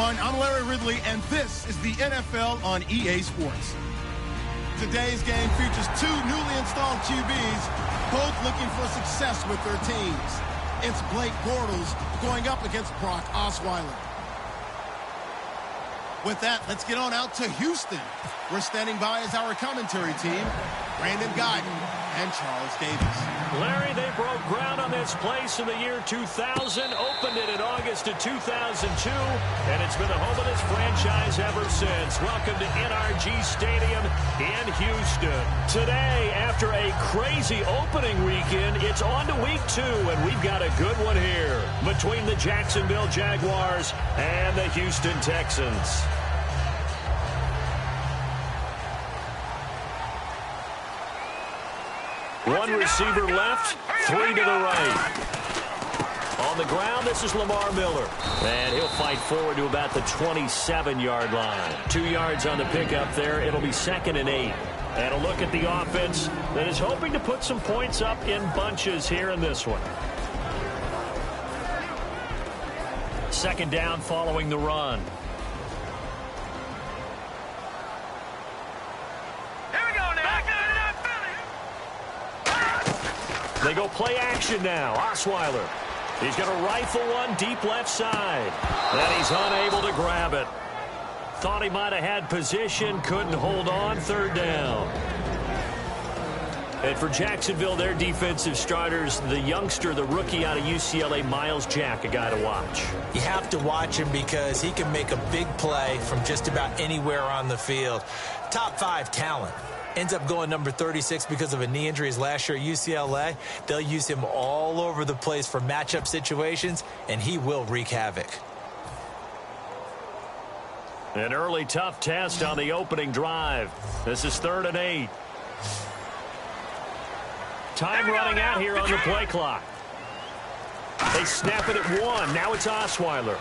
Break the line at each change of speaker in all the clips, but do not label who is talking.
everyone. I'm Larry Ridley, and this is the NFL on EA Sports. Today's game features two newly installed QBs, both looking for success with their teams. It's Blake Bortles going up against Brock Osweiler. With that, let's get on out to Houston. We're standing by as our commentary team, Brandon Guyton and Charles Davis.
Larry, they broke ground on this place in the year 2000, opened it in August of 2002, and it's been the home of this franchise ever since. Welcome to NRG Stadium in Houston. Today, after a crazy opening weekend, it's on to week 2, and we've got a good one here between the Jacksonville Jaguars and the Houston Texans. One receiver left, 3 to the right. On the ground, this is Lamar Miller. And he'll fight forward to about the 27-yard line. 2 yards on the pickup there. It'll be 2nd and 8. And a look at the offense that is hoping to put some points up in bunches here in this one. 2nd down following the run. They go play action now. Osweiler. He's going to rifle one deep left side. And he's unable to grab it. Thought he might have had position. Couldn't hold on. 3rd down. And for Jacksonville, their defensive starters, the youngster, the rookie out of UCLA, Miles Jack, a guy to watch.
You have to watch him because he can make a big play from just about anywhere on the field. Top 5 talent. Ends up going number 36 because of a knee injury his last year at UCLA. They'll use him all over the place for matchup situations, and he will wreak havoc.
An early tough test on the opening drive. This is 3rd and 8. Time running out here on the play clock. They snap it at 1. Now it's Osweiler.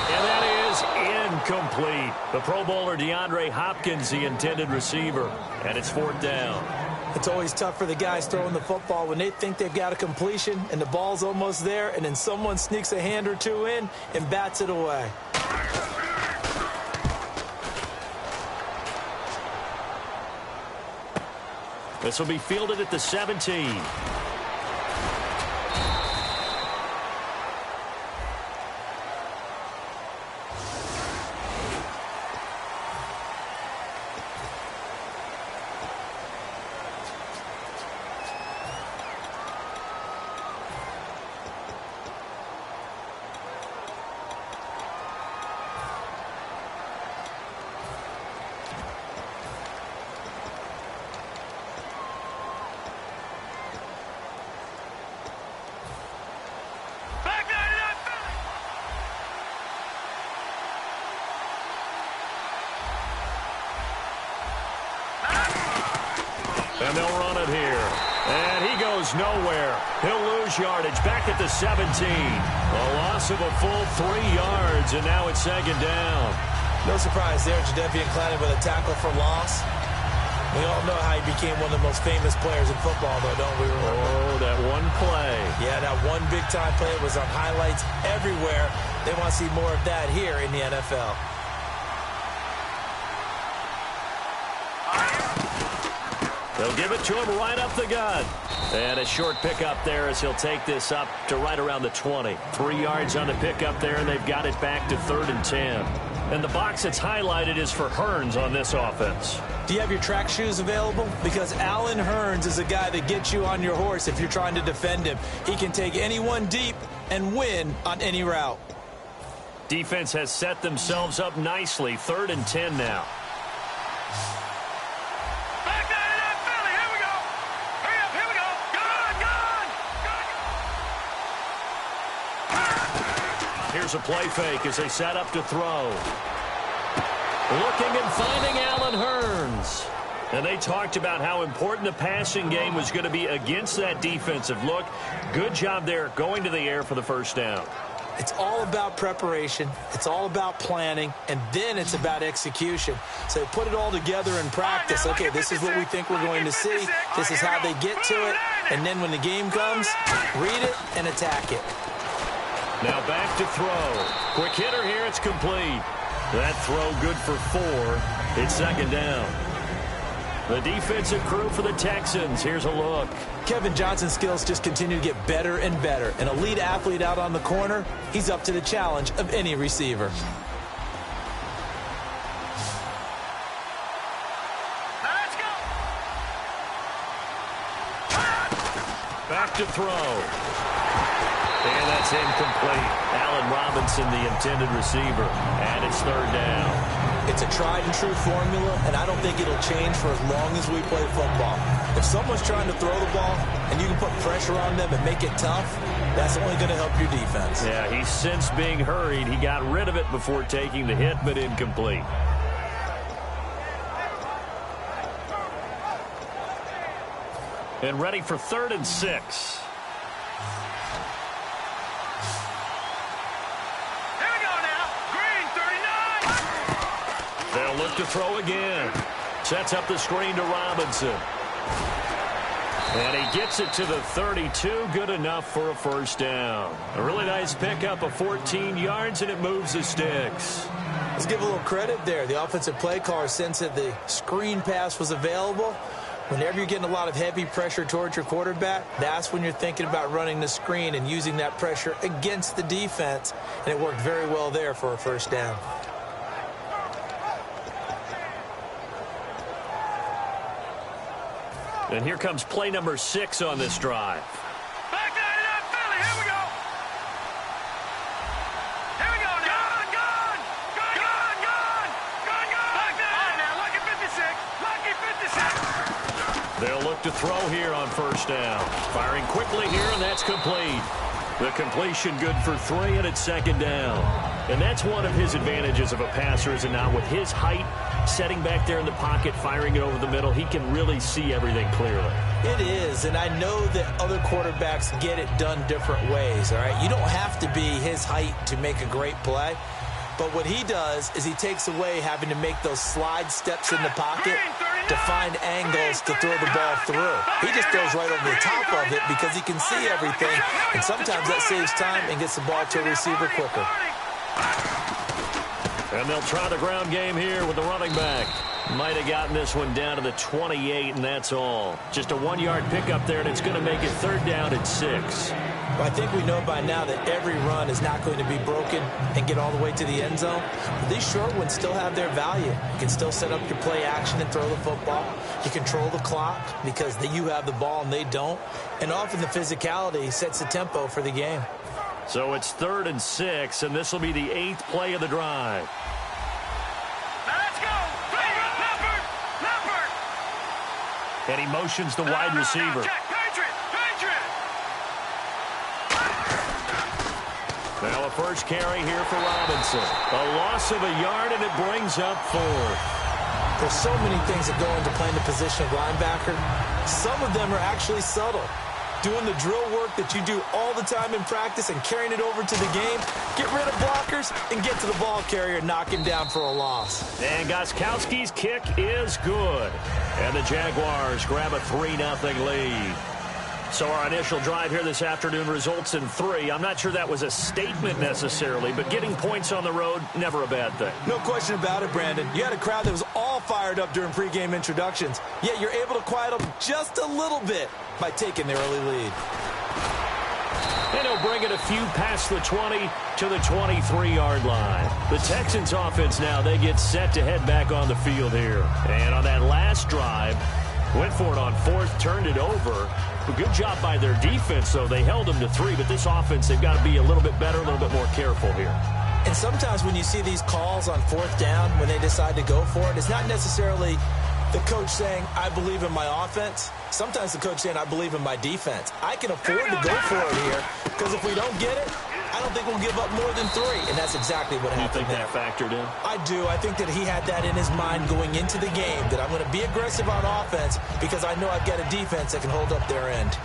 And that is incomplete. The Pro Bowler DeAndre Hopkins, the intended receiver. And it's 4th down.
It's always tough for the guys throwing the football when they think they've got a completion and the ball's almost there, and then someone sneaks a hand or two in and bats it away.
This will be fielded at the 17. And they'll run it here. And he goes nowhere. He'll lose yardage back at the 17. A loss of a full 3 yards, and now it's 2nd down.
No surprise there, Jadeveon Clowney with a tackle for loss. We all know how he became one of the most famous players in football, though, don't we?
Oh, that one play.
Yeah, that one big-time play was on highlights everywhere. They want to see more of that here in the NFL.
They'll give it to him right up the gut. And a short pickup there as he'll take this up to right around the 20. 3 yards on the pickup there, and they've got it back to 3rd and 10. And the box that's highlighted is for Hearns on this offense.
Do you have your track shoes available? Because Allen Hearns is a guy that gets you on your horse if you're trying to defend him. He can take anyone deep and win on any route.
Defense has set themselves up nicely. 3rd and 10 now. Here's a play fake as they set up to throw. Looking and finding Allen Hearns. And they talked about how important the passing game was going to be against that defensive look. Good job there going to the air for the 1st down.
It's all about preparation. It's all about planning. And then it's about execution. So they put it all together in practice. Okay, this is what we think we're going to see. This is how they get to it. And then when the game comes, read it and attack it.
Now back to throw. Quick hitter here. It's complete. That throw good for 4. It's second down. The defensive crew for the Texans. Here's a look.
Kevin Johnson's skills just continue to get better and better. An elite athlete out on the corner. He's up to the challenge of any receiver.
Back to throw. And that's incomplete. Allen Robinson, the intended receiver. And it's third down.
It's a tried and true formula, and I don't think it'll change for as long as we play football. If someone's trying to throw the ball and you can put pressure on them and make it tough, that's only going to help your defense.
Yeah, he's since being hurried. He got rid of it before taking the hit, but incomplete. And ready for 3rd and 6. They'll look to throw again. Sets up the screen to Robinson. And he gets it to the 32. Good enough for a first down. A really nice pickup of 14 yards, and it moves the sticks.
Let's give a little credit there. The offensive play caller sensed that the screen pass was available. Whenever you're getting a lot of heavy pressure towards your quarterback, that's when you're thinking about running the screen and using that pressure against the defense. And it worked very well there for a first down.
And here comes play number 6 on this drive.
Back line it up, Philly. Here we go. Here we go now. Gone. Back line. All right, now, lucky 56. Lucky 56.
They'll look to throw here on first down. Firing quickly here, and that's complete. The completion good for 3, and it's second down. And that's one of his advantages of a passer, is it not? With his height, setting back there in the pocket, firing it over the middle, he can really see everything clearly.
It is, and I know that other quarterbacks get it done different ways, all right? You don't have to be his height to make a great play, but what he does is he takes away having to make those slide steps in the pocket to find angles to throw the ball through. He just throws right over the top of it because he can see everything, and sometimes that saves time and gets the ball to a receiver quicker.
And they'll try the ground game here with the running back. Might have gotten this one down to the 28, and that's all. Just a 1-yard pickup there, and it's going to make it third down at 6.
Well, I think we know by now that every run is not going to be broken and get all the way to the end zone. But these short ones still have their value. You can still set up your play action and throw the football. You control the clock because you have the ball and they don't. And often the physicality sets the tempo for the game.
So it's 3rd and 6, and this will be the 8th play of the drive.
Let's go. Leopard.
And he motions the wide receiver.
Patriot.
Now a first carry here for Robinson. A loss of a yard, and it brings up 4th.
There's so many things that go into playing the position of linebacker. Some of them are actually subtle. Doing the drill work that you do all the time in practice and carrying it over to the game. Get rid of blockers and get to the ball carrier and knock him down for a loss.
And Gostkowski's kick is good. And the Jaguars grab a 3-0 lead. So our initial drive here this afternoon results in 3. I'm not sure that was a statement necessarily, but getting points on the road, never a bad thing.
No question about it, Brandon. You had a crowd that was all fired up during pregame introductions, yet you're able to quiet them just a little bit by taking the early lead.
And he'll bring it a few past the 20 to the 23-yard line. The Texans offense now, they get set to head back on the field here. And on that last drive, went for it on 4th, turned it over. A good job by their defense, though. They held them to 3, but this offense, they've got to be a little bit better, a little bit more careful here.
And sometimes when you see these calls on 4th down, when they decide to go for it, it's not necessarily the coach saying, I believe in my offense. Sometimes the coach saying, I believe in my defense. I can afford to go for it here because if we don't get it, I don't think we'll give up more than 3, and that's exactly what happened.
You think that factored in?
I do. I think that he had that in his mind going into the game, that I'm going to be aggressive on offense because I know I've got a defense that can hold up their end.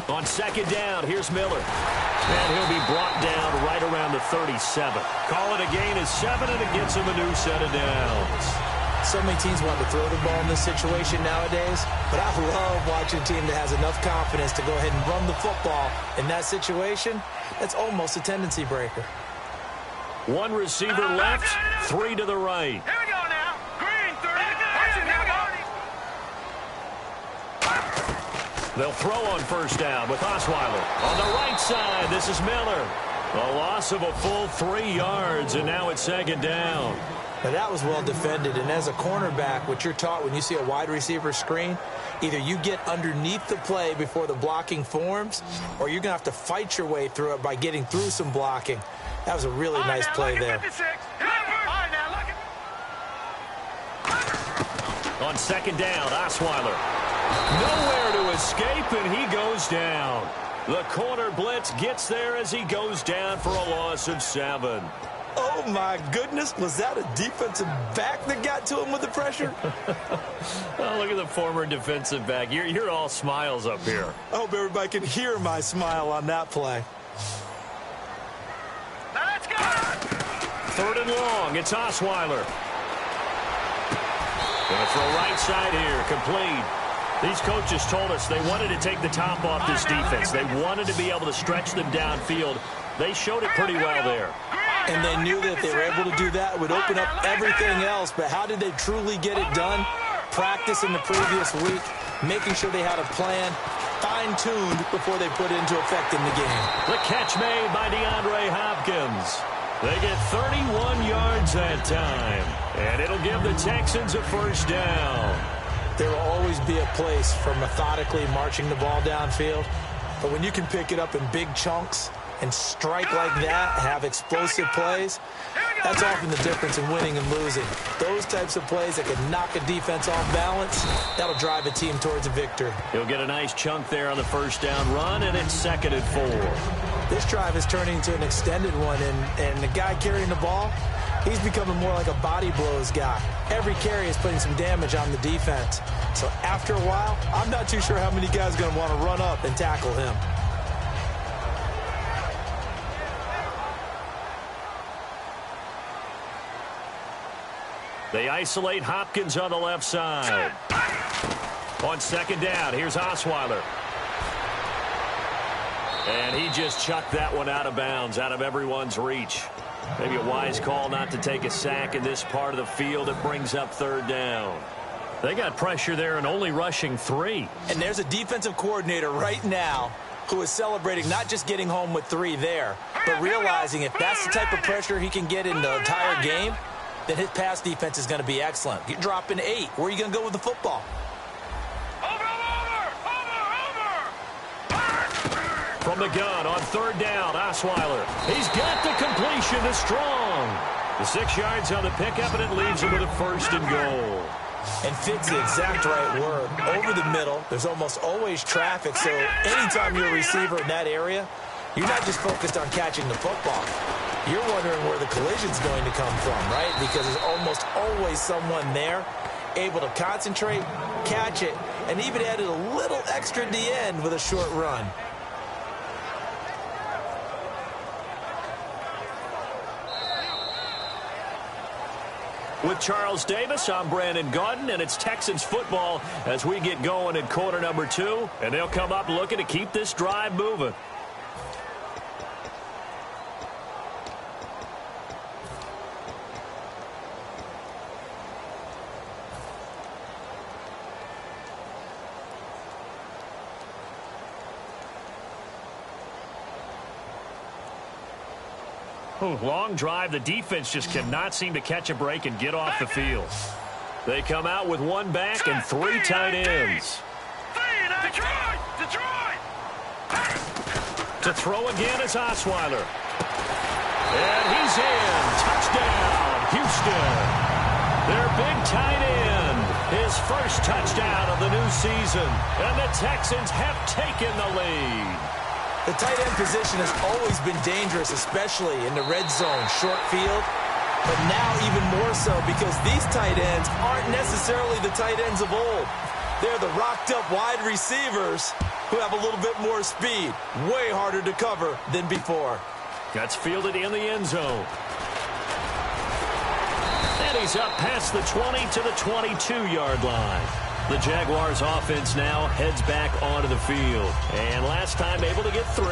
On second down, here's Miller. And he'll be brought down right around the 37. Call it a gain of 7, and it gets him a new set of downs.
So many teams want to throw the ball in this situation nowadays, but I love watching a team that has enough confidence to go ahead and run the football in that situation. That's almost a tendency breaker.
One receiver left, 3 to the right.
Here we go now. Green, 30. Watch it, here we go.
They'll throw on first down with Osweiler. On the right side, this is Miller. A loss of a full 3 yards, and now it's second down.
Now that was well defended, and as a cornerback, what you're taught when you see a wide receiver screen, either you get underneath the play before the blocking forms, or you're going to have to fight your way through it by getting through some blocking. That was a really nice play there.
On second down, Osweiler. Nowhere to escape, and he goes down. The corner blitz gets there as he goes down for a loss of 7.
Oh, my goodness. Was that a defensive back that got to him with the pressure?
Oh, look at the former defensive back. You're all smiles up here.
I hope everybody can hear my smile on that play.
Let's go.
3rd and long. It's Osweiler. Gonna throw right side here. Complete. These coaches told us they wanted to take the top off this defense. They wanted to be able to stretch them downfield. They showed it pretty well there.
And they knew that if they were able to do that, it would open up everything else. But how did they truly get it done? Practice in the previous week, making sure they had a plan, fine-tuned before they put it into effect in the game.
The catch made by DeAndre Hopkins. They get 31 yards that time, and it'll give the Texans a first down.
There will always be a place for methodically marching the ball downfield, but when you can pick it up in big chunks and strike like that, have explosive plays, that's often the difference in winning and losing. Those types of plays that can knock a defense off balance, that'll drive a team towards a victory.
He'll get a nice chunk there on the first down run, and it's 2nd and 4.
This drive is turning into an extended one, and the guy carrying the ball, he's becoming more like a body blows guy. Every carry is putting some damage on the defense. So after a while, I'm not too sure how many guys are going to want to run up and tackle him.
They isolate Hopkins on the left side. On second down, here's Osweiler. And he just chucked that one out of bounds, out of everyone's reach. Maybe a wise call not to take a sack in this part of the field. It brings up 3rd down. They got pressure there and only rushing 3.
And there's a defensive coordinator right now who is celebrating not just getting home with 3 there, but realizing if that's the type of pressure he can get in the entire game, then his pass defense is going to be excellent. You're dropping 8. Where are you going to go with the football?
From the gun on 3rd down, Osweiler. He's got the completion to Strong. The 6 yards on the pickup, and it leaves him with a 1st and goal.
And fit's the exact right word. Over the middle, there's almost always traffic, so anytime you're a receiver in that area, you're not just focused on catching the football. You're wondering where the collision's going to come from, right? Because there's almost always someone there able to concentrate, catch it, and even added a little extra at the end with a short run.
With Charles Davis, I'm Brandon Gaudin, and it's Texans football as we get going in quarter number 2, and they'll come up looking to keep this drive moving. Long drive. The defense just cannot seem to catch a break and get off the field. They come out with 1 back and 3 tight ends. To throw again is Osweiler. And he's in. Touchdown, Houston. Their big tight end. His first touchdown of the new season. And the Texans have taken the lead.
The tight end position has always been dangerous, especially in the red zone, short field. But now even more so because these tight ends aren't necessarily the tight ends of old. They're the rocked-up wide receivers who have a little bit more speed. Way harder to cover than before.
That's fielded in the end zone. And he's up past the 20 to the 22-yard line. The Jaguars offense now heads back onto the field. And last time able to get 3.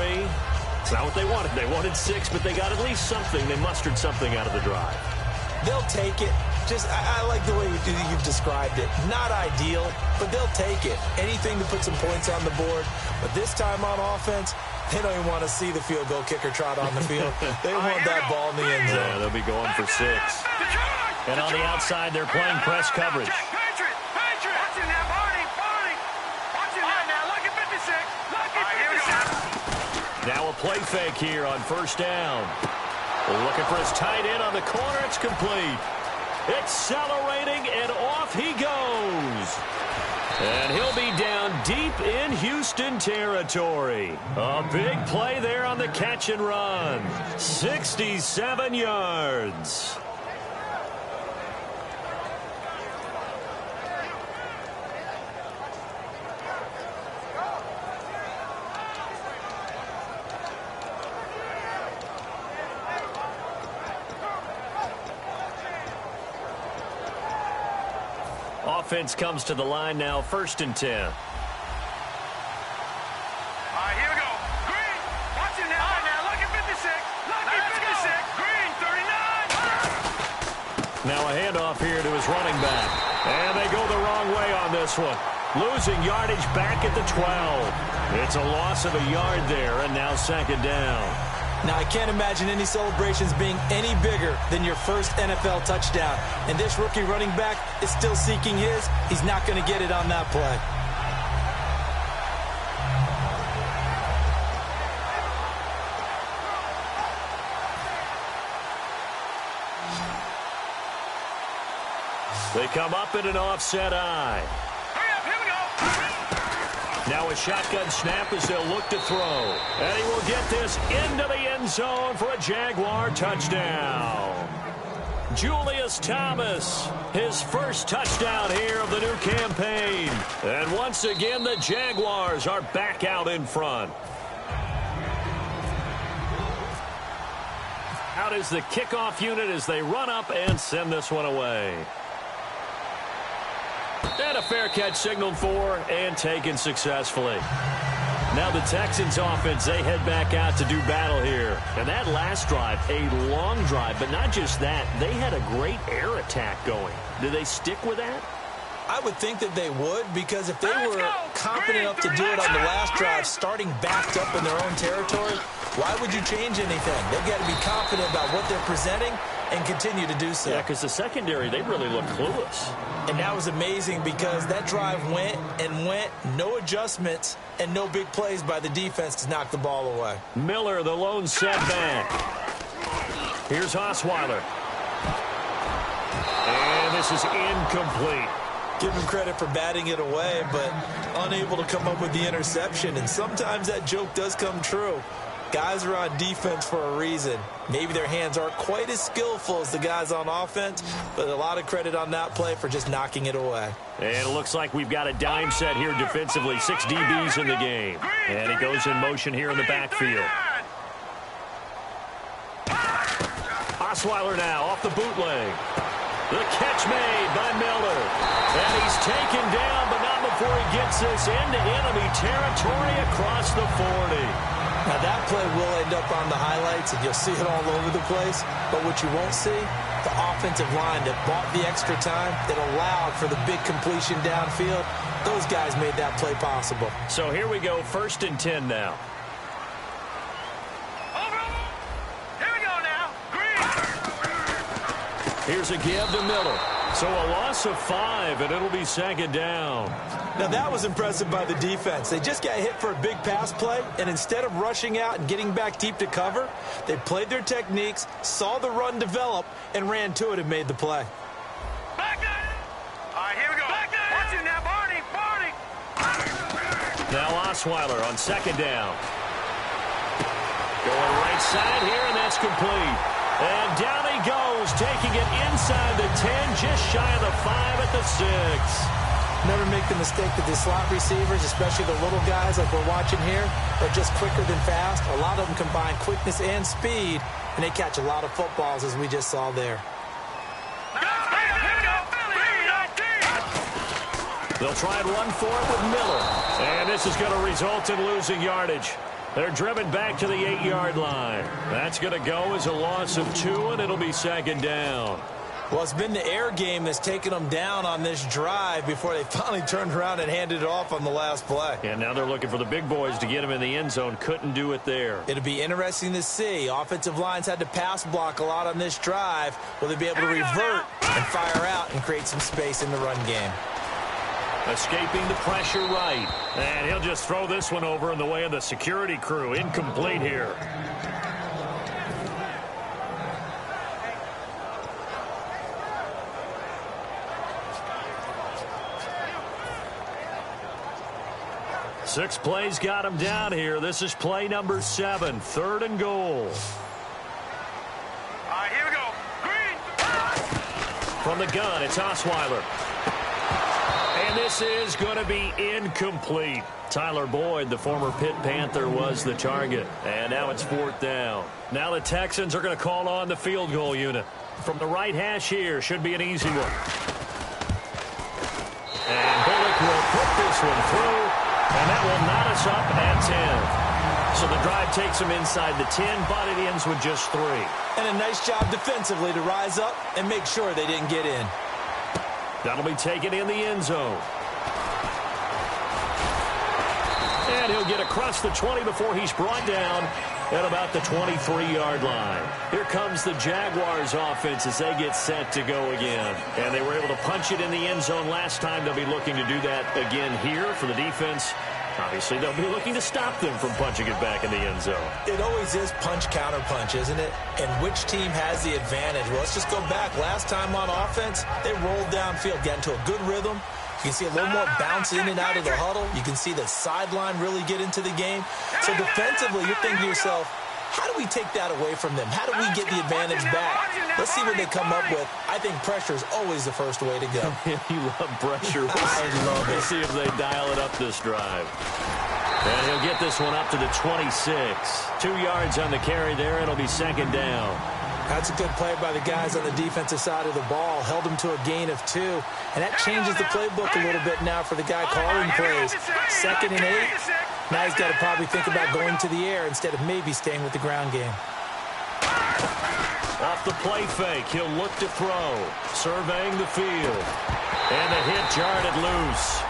It's not what they wanted. They wanted 6, but they got at least something. They mustered something out of the drive.
They'll take it. I like the way you've described it. Not ideal, but they'll take it. Anything to put some points on the board. But this time on offense, they don't even want to see the field goal kicker trot on the field. They want that ball in the end zone.
Yeah, they'll be going for 6. And on the outside, they're playing press coverage. Now a play fake here on first down. Looking for his tight end on the corner. It's complete. Accelerating, and off he goes. And he'll be down deep in Houston territory. A big play there on the catch and run. 67 yards. Offense comes to the line now, 1st and 10.
All right, here we go. Green, watch him now. Lucky 56. Lucky 56. Green, 39.
Now a handoff here to his running back. And they go the wrong way on this one. Losing yardage back at the 12. It's a loss of a yard there, and now 2nd down.
Now, I can't imagine any celebrations being any bigger than your first NFL touchdown. And this rookie running back is still seeking his. He's not going to get it on that play.
They come up in an offset eye. Now a shotgun snap as they'll look to throw. And he will get this into the end zone for a Jaguar touchdown. Julius Thomas, his first touchdown here of the new campaign. And once again, the Jaguars are back out in front. Out is the kickoff unit as they run up and send this one away. And a fair catch signaled for and taken successfully. Now the Texans offense, they head back out to do battle here. And that last drive, a long drive, but not just that. They had a great air attack going. Do they stick with that?
I would think that they would, because if they were confident enough to do it on the last drive, starting backed up in their own territory, why would you change anything? They've got to be confident about what they're presenting and continue to do so.
Yeah, because the secondary, they really look clueless.
And that was amazing because that drive went and went, no adjustments, and no big plays by the defense to knock the ball away.
Miller, the lone setback. Here's Osweiler. And this is incomplete.
Give him credit for batting it away, but unable to come up with the interception. And sometimes that joke does come true. Guys are on defense for a reason. Maybe their hands aren't quite as skillful as the guys on offense, but a lot of credit on that play for just knocking it away.
And it looks like we've got a dime set here defensively. 6 DBs in the game. And he goes in motion here in the backfield. Osweiler now off the bootleg. The catch made by Miller. And he's taken down, but not before he gets this into enemy territory across the 40.
Now that play will end up on the highlights, and you'll see it all over the place. But what you won't see, the offensive line that bought the extra time, that allowed for the big completion downfield, those guys made that play possible.
So here we go, 1st and 10 now. Here's a give to Miller. So a loss of 5, and it'll be 2nd down.
Now that was impressive by the defense. They just got hit for a big pass play, and instead of rushing out and getting back deep to cover, they played their techniques, saw the run develop, and ran to it and made the play.
Back there. All right, here we go. Back there. Watch it now, Barney.
Now Osweiler on 2nd down. Going right side here, and that's complete. And down he goes, taking it inside the 10, just shy of the 5 at the 6.
Never make the mistake that the slot receivers, especially the little guys like we're watching here, are just quicker than fast. A lot of them combine quickness and speed, and they catch a lot of footballs, as we just saw there.
They'll try and run for it with Miller. And this is going to result in losing yardage. They're driven back to the 8-yard line. That's going to go as a loss of 2, and it'll be second down.
Well, it's been the air game that's taken them down on this drive before they finally turned around and handed it off on the last play.
And now they're looking for the big boys to get him in the end zone. Couldn't do it there.
It'll be interesting to see. Offensive lines had to pass block a lot on this drive. Will they be able to revert and fire out and create some space in the run game?
Escaping the pressure right. And he'll just throw this one over in the way of the security crew. Incomplete here. Six plays got him down here. This is play number 7, 3rd and goal.
All right, here we go. Green.
From the gun, it's Osweiler. And this is going to be incomplete. Tyler Boyd, the former Pitt Panther, was the target. And now it's 4th down. Now the Texans are going to call on the field goal unit. From the right hash here, should be an easy one. And Bullock will put this one through. And that will knot us up at 10. So the drive takes them inside the 10, but it ends with just 3.
And a nice job defensively to rise up and make sure they didn't get in.
That'll be taken in the end zone. And he'll get across the 20 before he's brought down at about the 23-yard line. Here comes the Jaguars offense as they get set to go again. And they were able to punch it in the end zone last time. They'll be looking to do that again here for the defense. Obviously, they'll be looking to stop them from punching it back in the end zone.
It always is punch, counter punch, isn't it? And which team has the advantage? Well, let's just go back. Last time on offense, they rolled downfield, got into a good rhythm. You can see a little more bounce in and out of the huddle. You can see the sideline really get into the game. So defensively, you're thinking to yourself, how do we take that away from them? How do we get the advantage back? Let's see what they come up with. I think pressure is always the first way to go.
You love pressure.
I love it.
We'll see if they dial it up this drive. And he'll get this one up to the 26. 2 yards on the carry there. It'll be second down.
That's a good play by the guys on the defensive side of the ball. Held them to a gain of 2. And that changes the playbook a little bit now for the guy calling plays. 2nd and 8. Now he's got to probably think about going to the air instead of maybe staying with the ground game.
Off the play fake, he'll look to throw. Surveying the field. And the hit jarred it loose.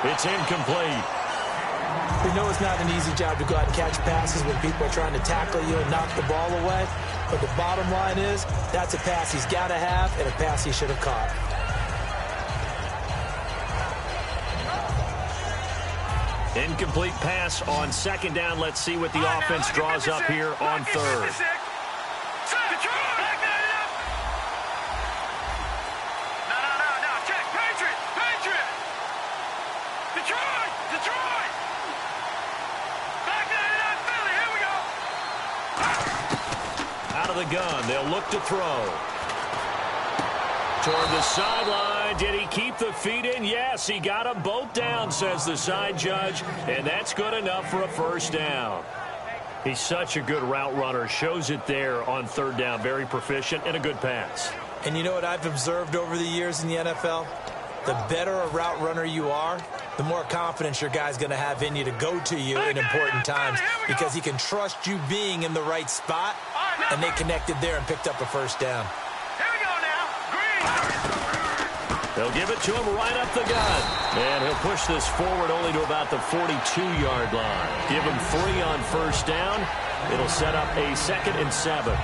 It's incomplete.
We know it's not an easy job to go out and catch passes when people are trying to tackle you and knock the ball away. But the bottom line is, that's a pass he's got to have and a pass he should have caught.
Incomplete pass on 2nd down. Let's see what the offense draws up here on 3rd. The gun. They'll look to throw. Toward the sideline. Did he keep the feet in? Yes, he got them both down, says the side judge. And that's good enough for a 1st down. He's such a good route runner. Shows it there on 3rd down. Very proficient and a good pass.
And you know what I've observed over the years in the NFL? The better a route runner you are, the more confidence your guy's going to have in you to go to you in important times because he can trust you being in the right spot, and they connected there and picked up a 1st down.
Here we go now. Green.
They'll give it to him right up the gut. And he'll push this forward only to about the 42-yard line. Give him 3 on 1st down. It'll set up a 2nd and 7.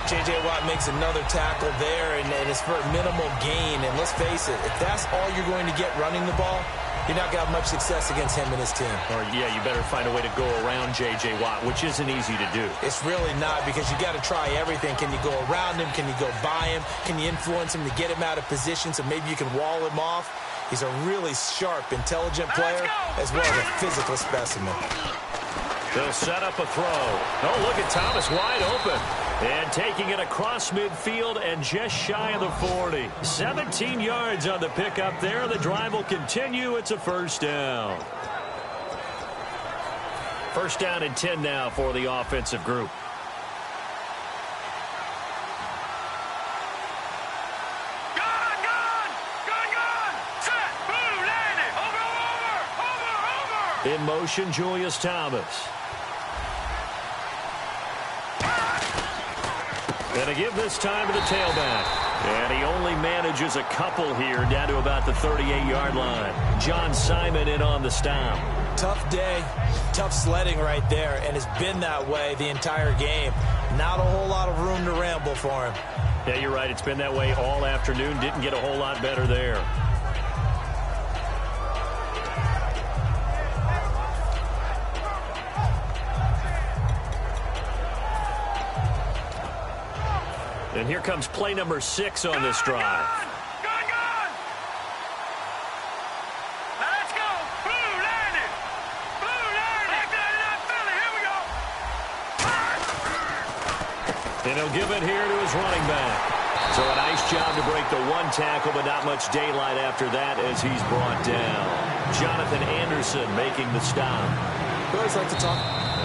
J.J. Watt makes another tackle there, and it's for a minimal gain. And let's face it, if that's all you're going to get running the ball, you're not going to have much success against him and his team.
Or, yeah, you better find a way to go around J.J. Watt, which isn't easy to do.
It's really not because you got to try everything. Can you go around him? Can you go by him? Can you influence him to get him out of position so maybe you can wall him off? He's a really sharp, intelligent player as well as a physical specimen.
They'll set up a throw. Oh, look at Thomas wide open. And taking it across midfield and just shy of the 40. 17 yards on the pickup there. The drive will continue. It's a first down. First down and 10 now for the offensive group. In motion, Julius Thomas. And a give this time to the tailback. And he only manages a couple here down to about the 38-yard line. John Simon in on the stop.
Tough day, tough sledding right there, and it's been that way the entire game. Not a whole lot of room to ramble for him.
Yeah, you're right. It's been that way all afternoon. Didn't get a whole lot better there. And here comes play number 6 on this drive.
Gone. Let's go. Blue landed. Back to Philly. Here we go.
And he'll give it here to his running back. So a nice job to break the one tackle, but not much daylight after that as he's brought down. Jonathan Anderson making the stop.
We always like to talk.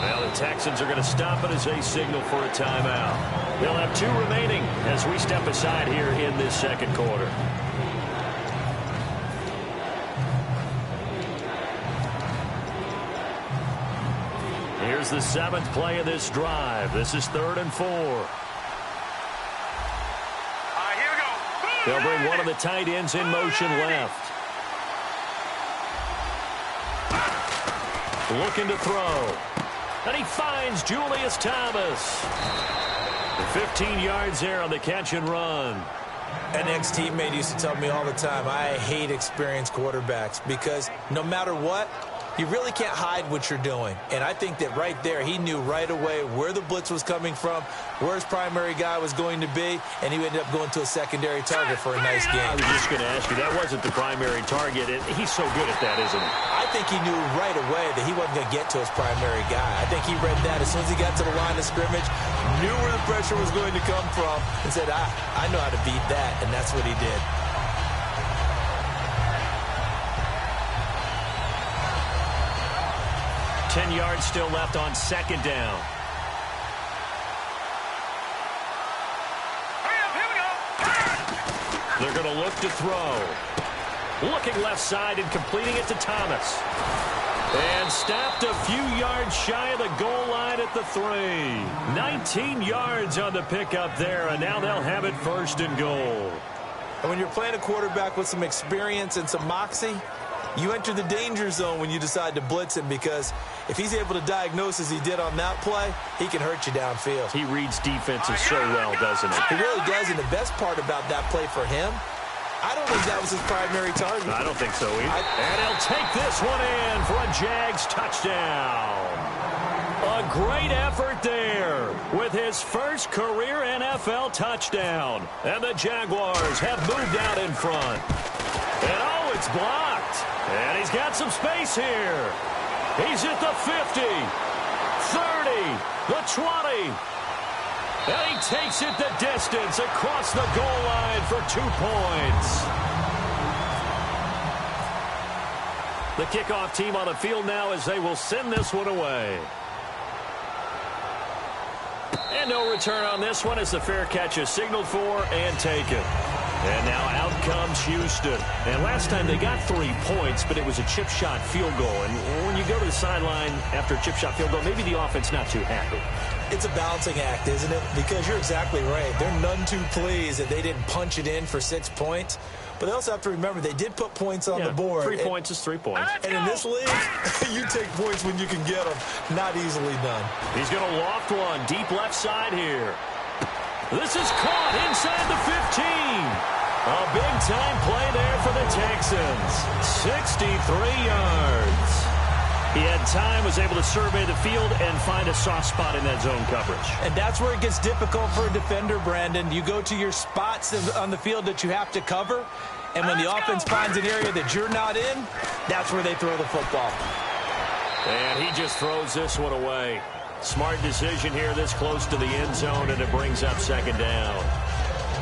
Well, the Texans are going to stop it as they signal for a timeout. They'll have 2 remaining as we step aside here in this second quarter. Here's the 7th play of this drive. This is 3rd and 4.
All right, here we go.
They'll bring one of the tight ends in motion left. Looking to throw. And he finds Julius Thomas. 15 yards there on the catch and run.
An ex-teammate used to tell me all the time, I hate experienced quarterbacks because no matter what, you really can't hide what you're doing. And I think that right there, he knew right away where the blitz was coming from, where his primary guy was going to be, and he ended up going to a secondary target for a nice game.
I was just going to ask you, that wasn't the primary target. And he's so good at that, isn't he?
I think he knew right away that he wasn't going to get to his primary guy. I think he read that as soon as he got to the line of scrimmage, knew where the pressure was going to come from, and said, I know how to beat that, and that's what he did.
Ten yards still left on second down.
Here we go.
They're going to look to throw. Looking left side and completing it to Thomas. And stopped a few yards shy of the goal line at the 3. 19 yards on the pickup there, and now they'll have it 1st and goal.
And when you're playing a quarterback with some experience and some moxie, you enter the danger zone when you decide to blitz him, because if he's able to diagnose as he did on that play, he can hurt you downfield.
He reads defenses so well, doesn't he?
He really does, and the best part about that play for him, I don't think that was his primary target.
I don't think so either. And he'll take this one in for a Jags touchdown. A great effort there with his first career NFL touchdown. And the Jaguars have moved out in front. And oh, it's blocked. And he's got some space here. He's at the 50, 30, the 20. And he takes it the distance across the goal line for 2 points. The kickoff team on the field now as they will send this one away. And no return on this one as the fair catch is signaled for and taken. And now out comes Houston. And last time they got 3 points, but it was a chip shot field goal. And when you go to the sideline after a chip shot field goal, maybe the offense not too happy.
It's a balancing act, isn't it? Because you're exactly right. They're none too pleased that they didn't punch it in for 6 points. But they also have to remember they did put points on the board.
3 points is 3 points.
And in this league, you take points when you can get them. Not easily done.
He's going to loft one deep left side here. This is caught inside the 15. A big-time play there for the Texans. 63 yards. He had time, was able to survey the field and find a soft spot in that zone coverage.
And that's where it gets difficult for a defender, Brandon. You go to your spots on the field that you have to cover, and when the offense finds an area that you're not in, that's where they throw the football.
And he just throws this one away. Smart decision here this close to the end zone, and it brings up second down.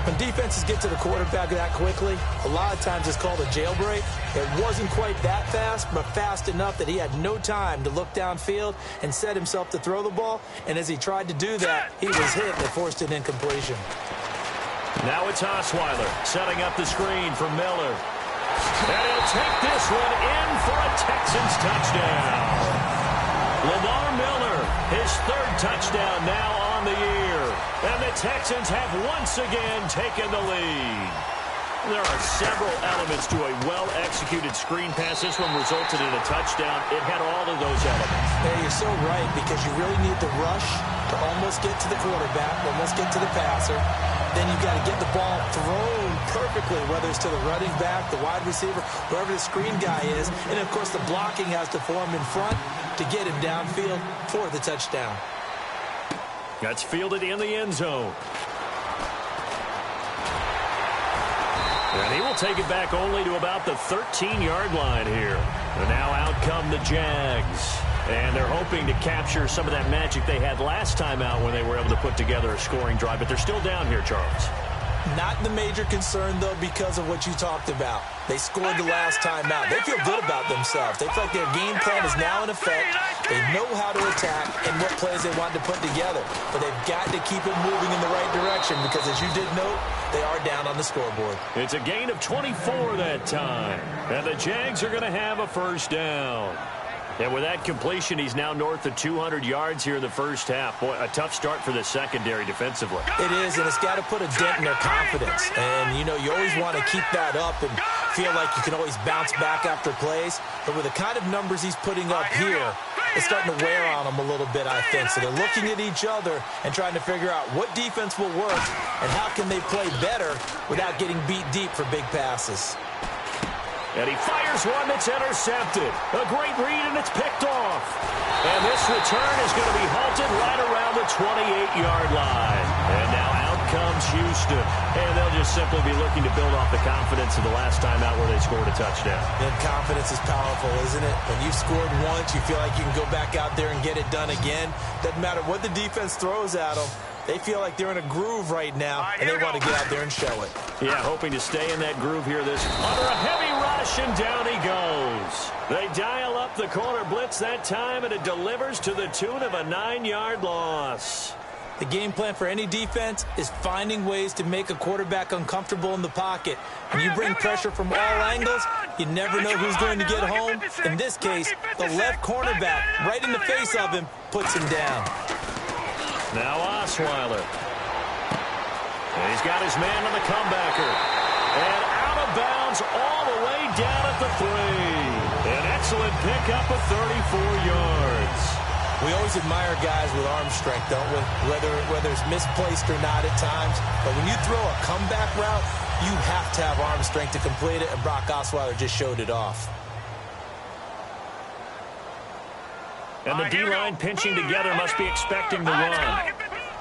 When defenses get to the quarterback that quickly, a lot of times it's called a jailbreak. It wasn't quite that fast, but fast enough that he had no time to look downfield and set himself to throw the ball. And as he tried to do that, he was hit and forced an incompletion.
Now it's Osweiler setting up the screen for Miller. And he'll take this one in for a Texans touchdown. Lamar Miller, his third touchdown now on the year. And the Texans have once again taken the lead. There are several elements to a well-executed screen pass. This one resulted in a touchdown. It had all of those elements.
Yeah, you're so right, because you really need the rush to almost get to the quarterback, almost get to the passer. Then you've got to get the ball thrown perfectly, whether it's to the running back, the wide receiver, wherever the screen guy is. And, of course, the blocking has to form in front to get him downfield for the touchdown.
That's fielded in the end zone. And he will take it back only to about the 13-yard line here. And now out come the Jags. And they're hoping to capture some of that magic they had last time out when they were able to put together a scoring drive. But they're still down here, Charles.
Not the major concern, though, because of what you talked about. They scored the last time out. They feel good about themselves. They feel like their game plan is now in effect. They know how to attack and what plays they want to put together. But they've got to keep it moving in the right direction because, as you did note, they are down on the scoreboard.
It's a gain of 24 that time. And the Jags are going to have a first down. And with that completion, he's now north of 200 yards here in the first half. Boy, a tough start for the secondary defensively.
It is, and it's got to put a dent in their confidence. And, you know, you always want to keep that up and feel like you can always bounce back after plays. But with the kind of numbers he's putting up here, it's starting to wear on them a little bit, I think. So they're looking at each other and trying to figure out what defense will work and how can they play better without getting beat deep for big passes.
And he fires one that's intercepted. A great read, and it's picked off. And this return is going to be halted right around the 28-yard line. And now out comes Houston. And they'll just simply be looking to build off the confidence of the last time out where they scored a touchdown.
And confidence is powerful, isn't it? When you've scored once, you feel like you can go back out there and get it done again. Doesn't matter what the defense throws at them. They feel like they're in a groove right now, and they want to get out there and show it.
Yeah, hoping to stay in that groove here. This under a heavy rush, and down he goes. They dial up the corner blitz that time, and it delivers to the tune of a 9-yard loss.
The game plan for any defense is finding ways to make a quarterback uncomfortable in the pocket. When you bring pressure from all angles, you never know who's going to get home. In this case, the left cornerback, right in the face of him, puts him down.
Now Osweiler. And he's got his man on the comebacker. And out of bounds all the way down at the 3. An excellent pickup of 34 yards.
We always admire guys with arm strength, don't we? Whether it's misplaced or not at times. But when you throw a comeback route, you have to have arm strength to complete it, and Brock Osweiler just showed it off.
And the D-line pinching together must be expecting the run.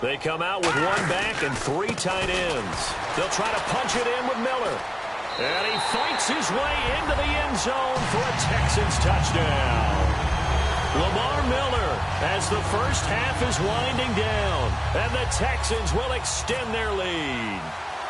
They come out with one back and 3 tight ends. They'll try to punch it in with Miller. And he fights his way into the end zone for a Texans touchdown. Lamar Miller, as the first half is winding down, and the Texans will extend their lead.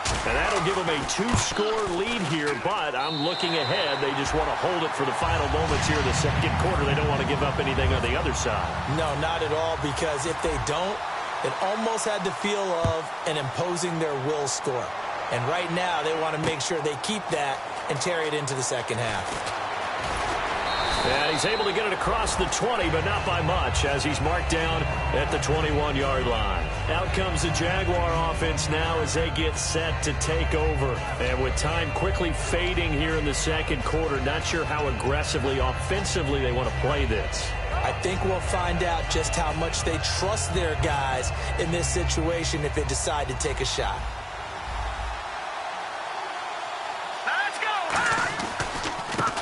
And that'll give them a 2-score lead here, but I'm looking ahead. They just want to hold it for the final moments here in the second quarter. They don't want to give up anything on the other side.
No, not at all, because if they don't, it almost had the feel of an imposing their will score. And right now, they want to make sure they keep that and carry it into the second half.
And he's able to get it across the 20, but not by much, as he's marked down at the 21-yard line. Out comes the Jaguar offense now as they get set to take over. And with time quickly fading here in the second quarter, not sure how aggressively, offensively they want to play this.
I think we'll find out just how much they trust their guys in this situation if they decide to take a shot.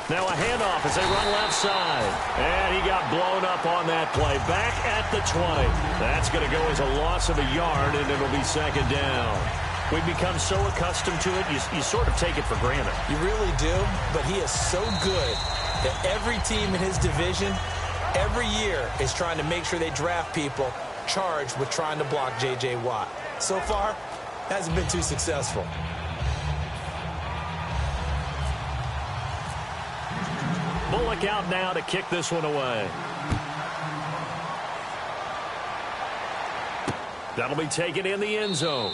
Now a handoff as they run left side. And he got blown up on that play. Back at the 20. That's going to go as a loss of a yard, and it'll be second down. We've become so accustomed to it, you sort of take it for granted.
You really do, but he is so good that every team in his division every year is trying to make sure they draft people charged with trying to block J.J. Watt. So far, hasn't been too successful.
Bullock out now to kick this one away. That'll be taken in the end zone.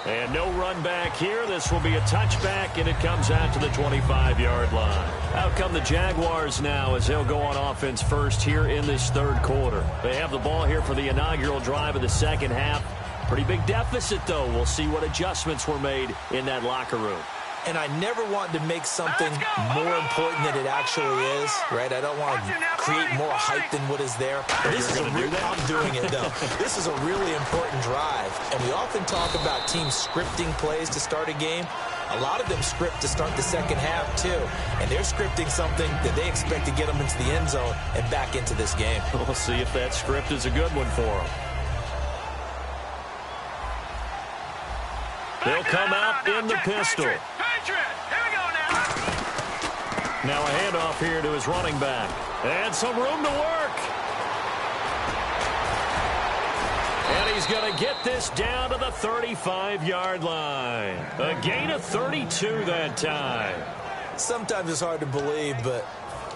And no run back here. This will be a touchback, and it comes out to the 25-yard line. Out come the Jaguars now as they'll go on offense first here in this third quarter. They have the ball here for the inaugural drive of the second half. Pretty big deficit, though. We'll see what adjustments were made in that locker room.
And I never want to make something more important than it actually is, right? I don't want to create more hype than what is there. But this is I'm doing it, though. This is a really important drive. And we often talk about teams scripting plays to start a game. A lot of them script to start the second half, too. And they're scripting something that they expect to get them into the end zone and back into this game.
We'll see if that script is a good one for them. They'll come out in the pistol. Now a handoff here to his running back. And some room to work. And he's going to get this down to the 35-yard line. A gain of 32 that time.
Sometimes it's hard to believe, but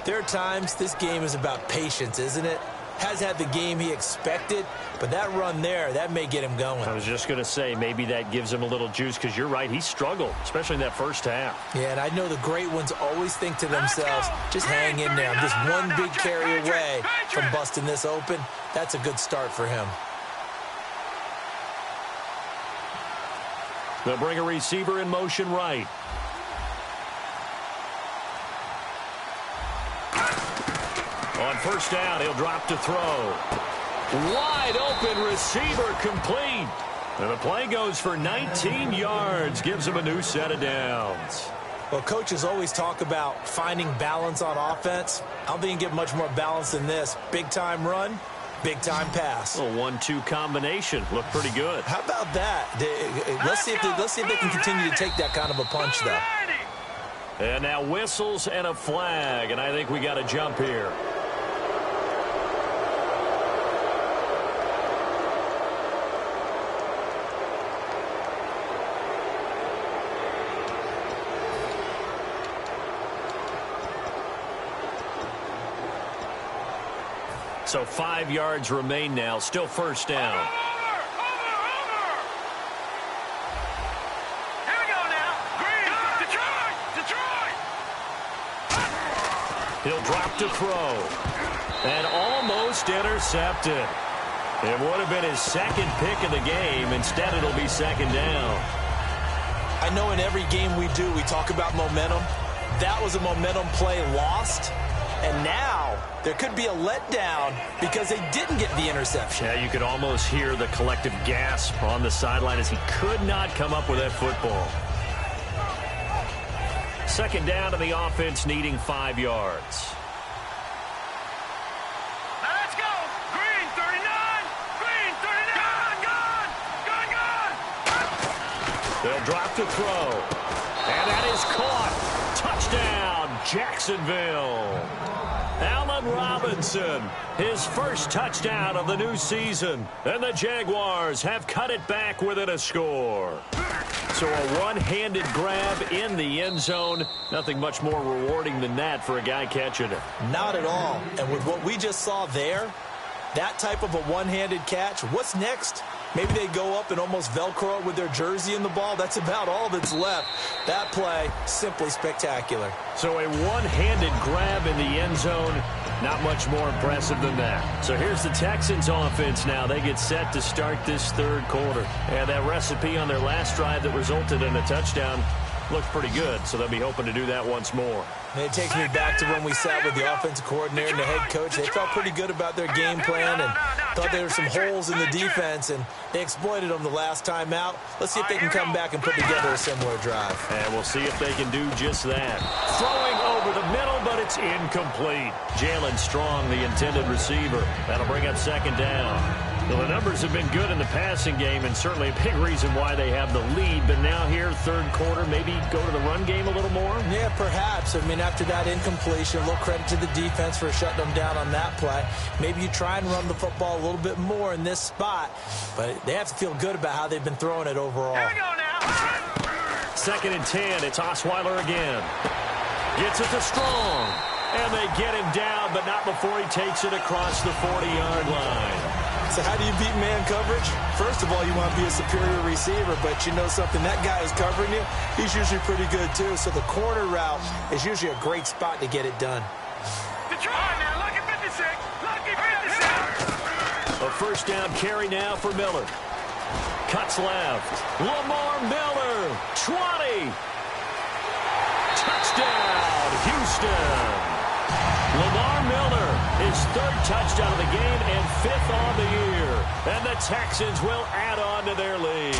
there are times this game is about patience, isn't it? Has had the game he expected, but that run there, that may get him going.
I was just going to say, maybe that gives him a little juice, because you're right, he struggled, especially in that first half.
Yeah, and I know the great ones always think to themselves, just hang in there. I'm just one big carry away from busting this open. That's a good start for him.
They'll bring a receiver in motion right. On first down, he'll drop to throw. Wide open receiver complete. And the play goes for 19 yards. Gives him a new set of downs.
Well, coaches always talk about finding balance on offense. I don't think you get much more balance than this. Big-time run, big-time pass.
A 1-2 combination. Looked pretty good.
How about that? Let's see if they can continue to take that kind of a punch, though.
And now whistles and a flag. And I think we got a jump here. So 5 yards remain now. Still first down.
Here we go now. Green. Detroit.
He'll drop to throw. And almost intercepted. It would have been his second pick of the game. Instead, it'll be second down.
I know in every game we do, we talk about momentum. That was a momentum play lost. And now there could be a letdown because they didn't get the interception.
Yeah, you could almost hear the collective gasp on the sideline as he could not come up with that football. Second down to the offense, needing 5 yards.
Now let's go. Green 39. Green 39. Gone.
They'll drop to throw. And that is caught. Touchdown, Jacksonville. Allen Robinson, his first touchdown of the new season. And the Jaguars have cut it back within a score. So a one-handed grab in the end zone. Nothing much more rewarding than that for a guy catching it.
Not at all. And with what we just saw there, that type of a one-handed catch, what's next? Maybe they go up and almost Velcro it with their jersey in the ball. That's about all that's left. That play, simply spectacular.
So a one-handed grab in the end zone, not much more impressive than that. So here's the Texans offense now. They get set to start this third quarter. And that recipe on their last drive that resulted in a touchdown looked pretty good, so they'll be hoping to do that once more.
And it takes me back to when we sat with the offensive coordinator and the head coach. They felt pretty good about their game plan and thought there were some holes in the defense, and they exploited them the last time out. Let's see if they can come back and put together a similar drive.
And we'll see if they can do just that. Throwing over the middle, but it's incomplete. Jalen Strong, the intended receiver. That'll bring up second down. Well, the numbers have been good in the passing game, and certainly a big reason why they have the lead. But now here, third quarter, maybe go to the run game a little more?
Yeah, perhaps. I mean, after that incompletion, a little credit to the defense for shutting them down on that play. Maybe you try and run the football a little bit more in this spot. But they have to feel good about how they've been throwing it overall.
Here we go now.
2nd and 10. It's Osweiler again. Gets it to Strong. And they get him down, but not before he takes it across the 40-yard line.
So how do you beat man coverage? First of all, you want to be a superior receiver, but you know something, that guy is covering you. He's usually pretty good, too. So the corner route is usually a great spot to get it done.
Detroit now, lucky 56. Lucky 56.
A first down carry now for Miller. Cuts left. Lamar Miller, 20. Touchdown, Houston. Lamar Miller, his 3rd touchdown of the game and 5th on the year. And the Texans will add on to their lead.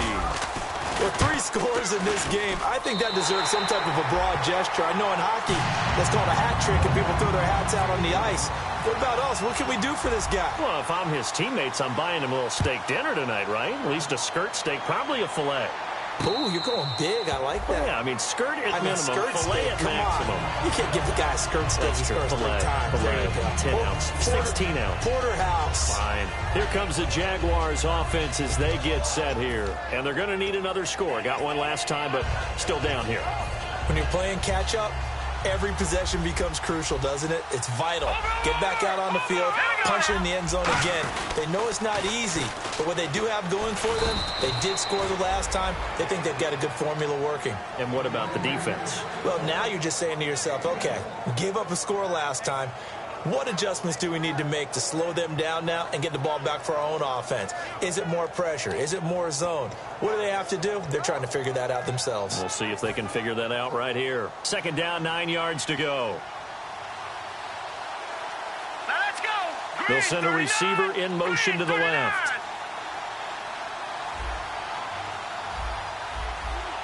With 3 scores in this game, I think that deserves some type of a broad gesture. I know in hockey, that's called a hat trick, and people throw their hats out on the ice. What about us? What can we do for this guy?
Well, if I'm his teammates, I'm buying him a little steak dinner tonight, right? At least a skirt steak, probably a filet.
Oh, you're going big. I like that.
Yeah, I mean, skirt at minimum,
skirt
filet
steak,
at
come
maximum.
on. You can't give the guy a skirt steak. He scores 3 times. There you go.
10 ounce, 16 ounce.
Porterhouse.
Fine. Here comes the Jaguars offense as they get set here. And they're going to need another score. Got one last time, but still down here.
When you're playing catch-up, every possession becomes crucial, doesn't it? It's vital. Get back out on the field, punch it in the end zone again. They know it's not easy, but what they do have going for them, they did score the last time. They think they've got a good formula working.
And what about the defense?
Well, now you're just saying to yourself, okay, we gave up a score last time. What adjustments do we need to make to slow them down now and get the ball back for our own offense? Is it more pressure? Is it more zone? What do they have to do? They're trying to figure that out themselves.
We'll see if they can figure that out right here. 2nd down, 9 yards to go.
Now let's go.
They'll send a receiver in motion to the left.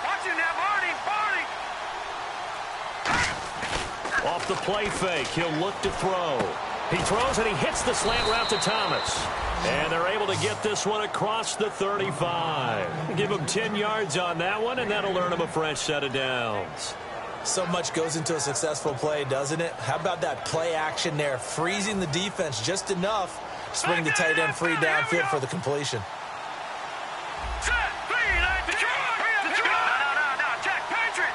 Watch it now, Barney.
Off the play fake, he'll look to throw. He throws and he hits the slant route to Thomas. And they're able to get this one across the 35. Give him 10 yards on that one, and that'll earn him a fresh set of downs.
So much goes into a successful play, doesn't it? How about that play action there? Freezing the defense just enough to bring the tight end free downfield for the completion.
Set, 3, 9, Detroit. No, Jack, Patriot.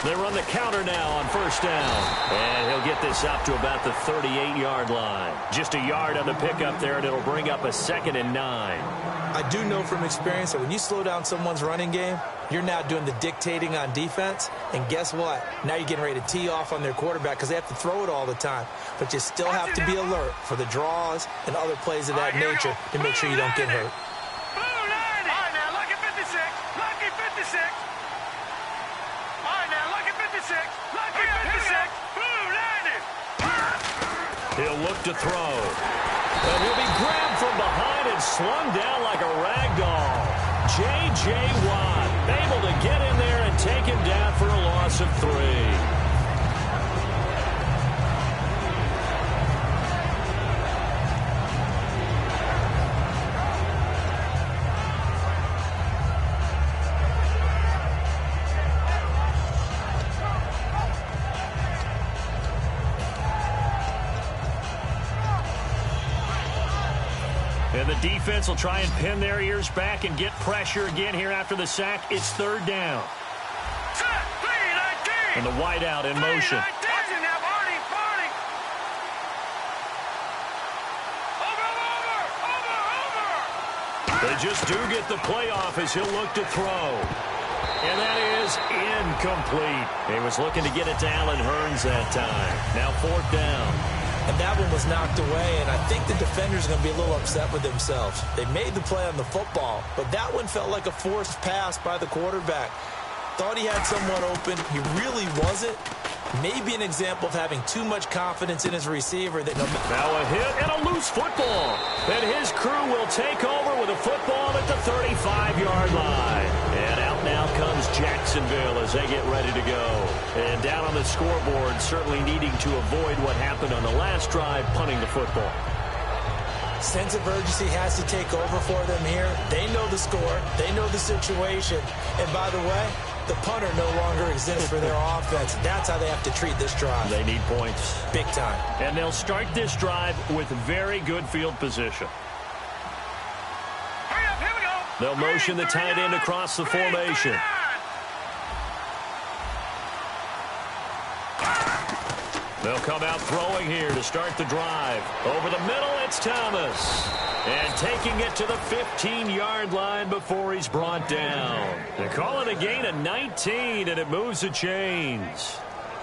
They run the counter now on first down. And he'll get this up to about the 38-yard line. Just a yard on the pickup there, and it'll bring up a 2nd and 9.
I do know from experience that when you slow down someone's running game, you're now doing the dictating on defense. And guess what? Now you're getting ready to tee off on their quarterback because they have to throw it all the time. But you still have to be alert for the draws and other plays of that nature to make sure you don't get hurt.
Blue 90. All right, now, lucky 56. Lucky 56. All right, now, lucky 56. Lucky 56. Blue 90.
He'll look to throw. And he'll be grabbed from behind and slung down like a rag doll. J.J. Watt able to get in there and take him down for a loss of 3. And the defense will try and pin their ears back and get pressure again here after the sack. It's 3rd down.
Set, 3, 19.
And the wideout in motion.
Watch it now, Barney. Over.
They just do get the playoff as he'll look to throw. And that is incomplete. He was looking to get it to Allen Hurns that time. Now 4th down.
And that one was knocked away, and I think the defenders are going to be a little upset with themselves. They made the play on the football, but that one felt like a forced pass by the quarterback. Thought he had someone open. He really wasn't. Maybe an example of having too much confidence in his receiver. That
Now a hit and a loose football. And his crew will take over with a football at the 35-yard line. And out now comes Jacksonville as they get ready to go. And down on the scoreboard, certainly needing to avoid what happened on the last drive, punting the football.
Sense of urgency has to take over for them here. They know the score. They know the situation. And by the way, the punter no longer exists for their offense. That's how they have to treat this drive.
They need points.
Big time.
And they'll start this drive with very good field position.
Hurry up, here we go.
They'll motion the tight end across the formation. They'll come out throwing here to start the drive. Over the middle, it's Thomas. And taking it to the 15-yard line before he's brought down. They call it a gain of 19, and it moves the chains.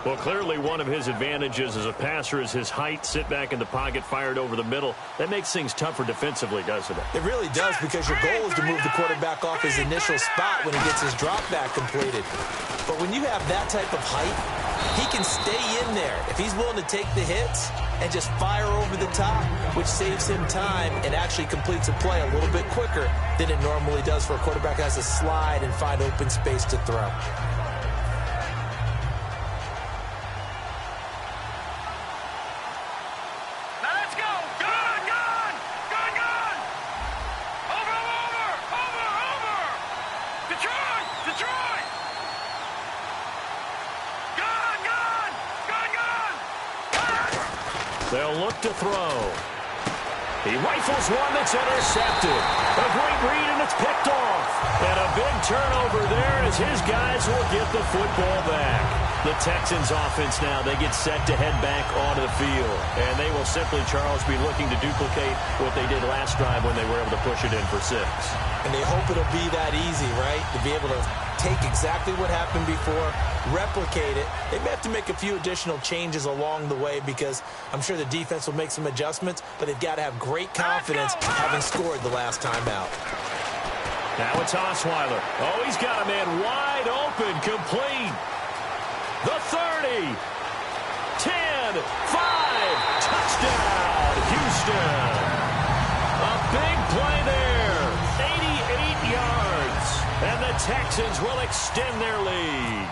Well, clearly one of his advantages as a passer is his height. Sit back in the pocket, fired over the middle. That makes things tougher defensively, doesn't it?
It really does, because your goal is to move the quarterback off his initial spot when he gets his drop back completed. But when you have that type of height, he can stay in there if he's willing to take the hits and just fire over the top, which saves him time and actually completes a play a little bit quicker than it normally does for a quarterback that has to slide and find open space to throw.
They'll look to throw. He rifles one that's intercepted. A great read, and it's picked off. And a big turnover there as his guys will get the football back. The Texans offense now, they get set to head back onto the field. And they will simply, Charles, be looking to duplicate what they did last drive when they were able to push it in for 6.
And they hope it'll be that easy, right? To be able to take exactly what happened before, replicate it. They may have to make a few additional changes along the way because I'm sure the defense will make some adjustments, but they've got to have great confidence having scored the last time out.
Now it's Osweiler. Oh, he's got a man wide open, complete. The 30, 10, 5, touchdown, Houston. A big play there, 88 yards, and the Texans will extend their lead.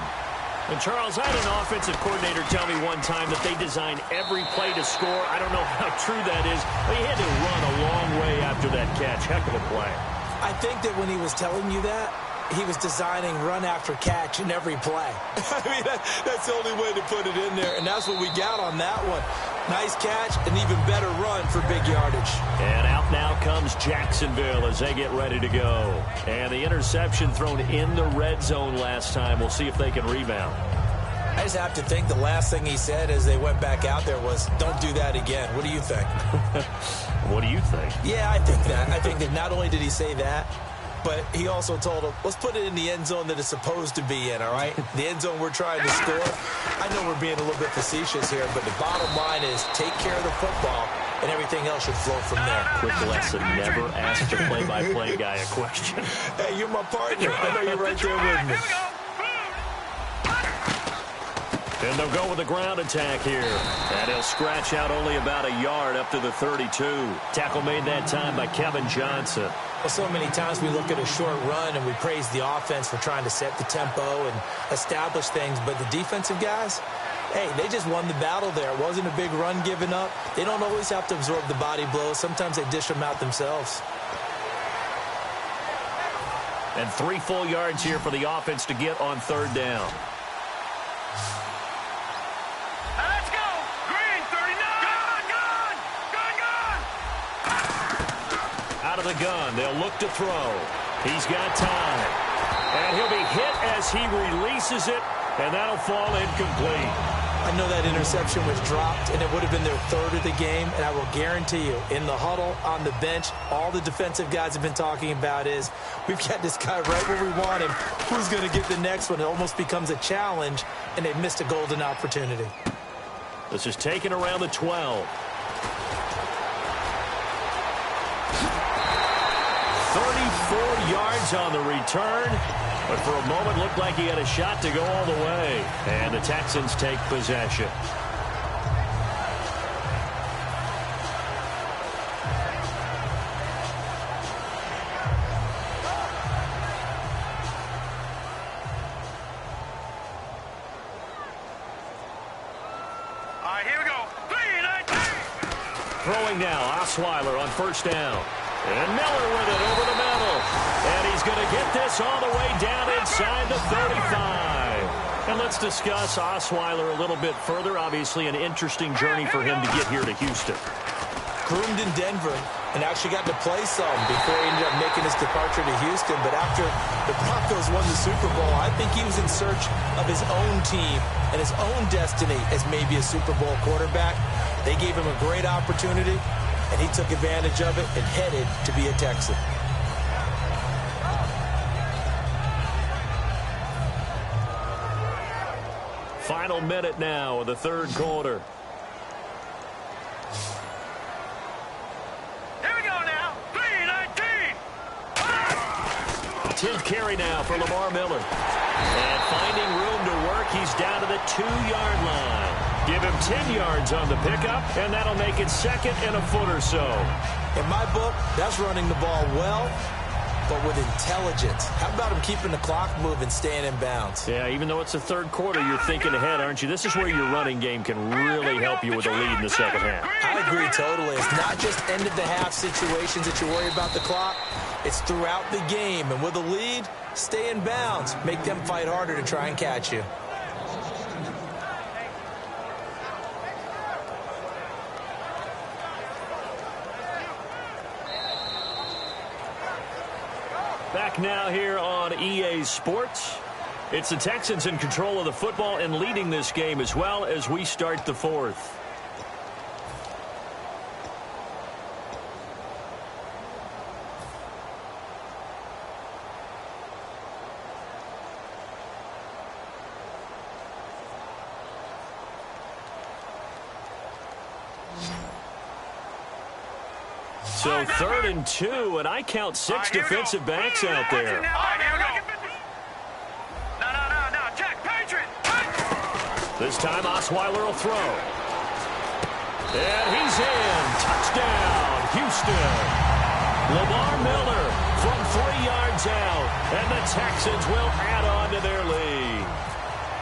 And, Charles, I had an offensive coordinator tell me one time that they design every play to score. I don't know how true that is, but he had to run a long way after that catch. Heck of a play.
I think that when he was telling you that, he was designing run after catch in every play. I mean, that's the only way to put it in there, and that's what we got on that one. Nice catch, an even better run for big yardage.
And out now comes Jacksonville as they get ready to go. And the interception thrown in the red zone last time. We'll see if they can rebound.
I just have to think the last thing he said as they went back out there was, don't do that again. What do you think?
What do you think?
Yeah, I think that. I think that not only did he say that, but he also told him, let's put it in the end zone that it's supposed to be in, all right? The end zone we're trying to score. I know we're being a little bit facetious here, but the bottom line is take care of the football, and everything else should flow from there.
Quick lesson, never ask the play-by-play guy a question.
Hey, you're my partner. I know you're right there with me.
And they'll go with the ground attack here. And he'll scratch out only about a yard up to the 32. Tackle made that time by Kevin Johnson.
Well, so many times we look at a short run and we praise the offense for trying to set the tempo and establish things. But the defensive guys, hey, they just won the battle there. It wasn't a big run given up. They don't always have to absorb the body blows. Sometimes they dish them out themselves.
And 3 full yards here for the offense to get on 3rd down.
Let's go! Green, 39! Gun!
Out of the gun, they'll look to throw. He's got time. And he'll be hit as he releases it, and that'll fall incomplete.
I know that interception was dropped, and it would have been their 3rd of the game, and I will guarantee you, in the huddle, on the bench, all the defensive guys have been talking about is, we've got this guy right where we want him. Who's going to get the next one? It almost becomes a challenge, and they've missed a golden opportunity.
This is taken around the 12. 34 yards on the return, but for a moment looked like he had a shot to go all the way. And the Texans take possession.
All right, here we go. 3, 19.
Throwing now, Osweiler on first down. And Miller with it over the middle. And he's going to get this all the way down inside the 35. And let's discuss Osweiler a little bit further. Obviously an interesting journey for him to get here to Houston.
Groomed in Denver and actually got to play some before he ended up making his departure to Houston. But after the Broncos won the Super Bowl, I think he was in search of his own team and his own destiny as maybe a Super Bowl quarterback. They gave him a great opportunity, and he took advantage of it and headed to be a Texan.
Final minute now of the third quarter.
Here we go now. 3:19.
10th carry now for Lamar Miller. And finding room to work, he's down to the 2-yard line. Give him 10 yards on the pickup, and that'll make it second and a foot or so.
In my book, that's running the ball well, but with intelligence. How about him keeping the clock moving, staying in bounds?
Yeah, even though it's the third quarter, you're thinking ahead, aren't you? This is where your running game can really help you with a lead in the second half.
I agree totally. It's not just end-of-the-half situations that you worry about the clock. It's throughout the game. And with a lead, stay in bounds. Make them fight harder to try and catch you.
Back now here on EA Sports. It's the Texans in control of the football and leading this game as well as we start the fourth. So 3rd and 2, and I count 6 defensive backs out there.
No, Jack, Patriot.
This time Osweiler will throw. And he's in. Touchdown, Houston. Lamar Miller from 3 yards out, and the Texans will add on to their lead.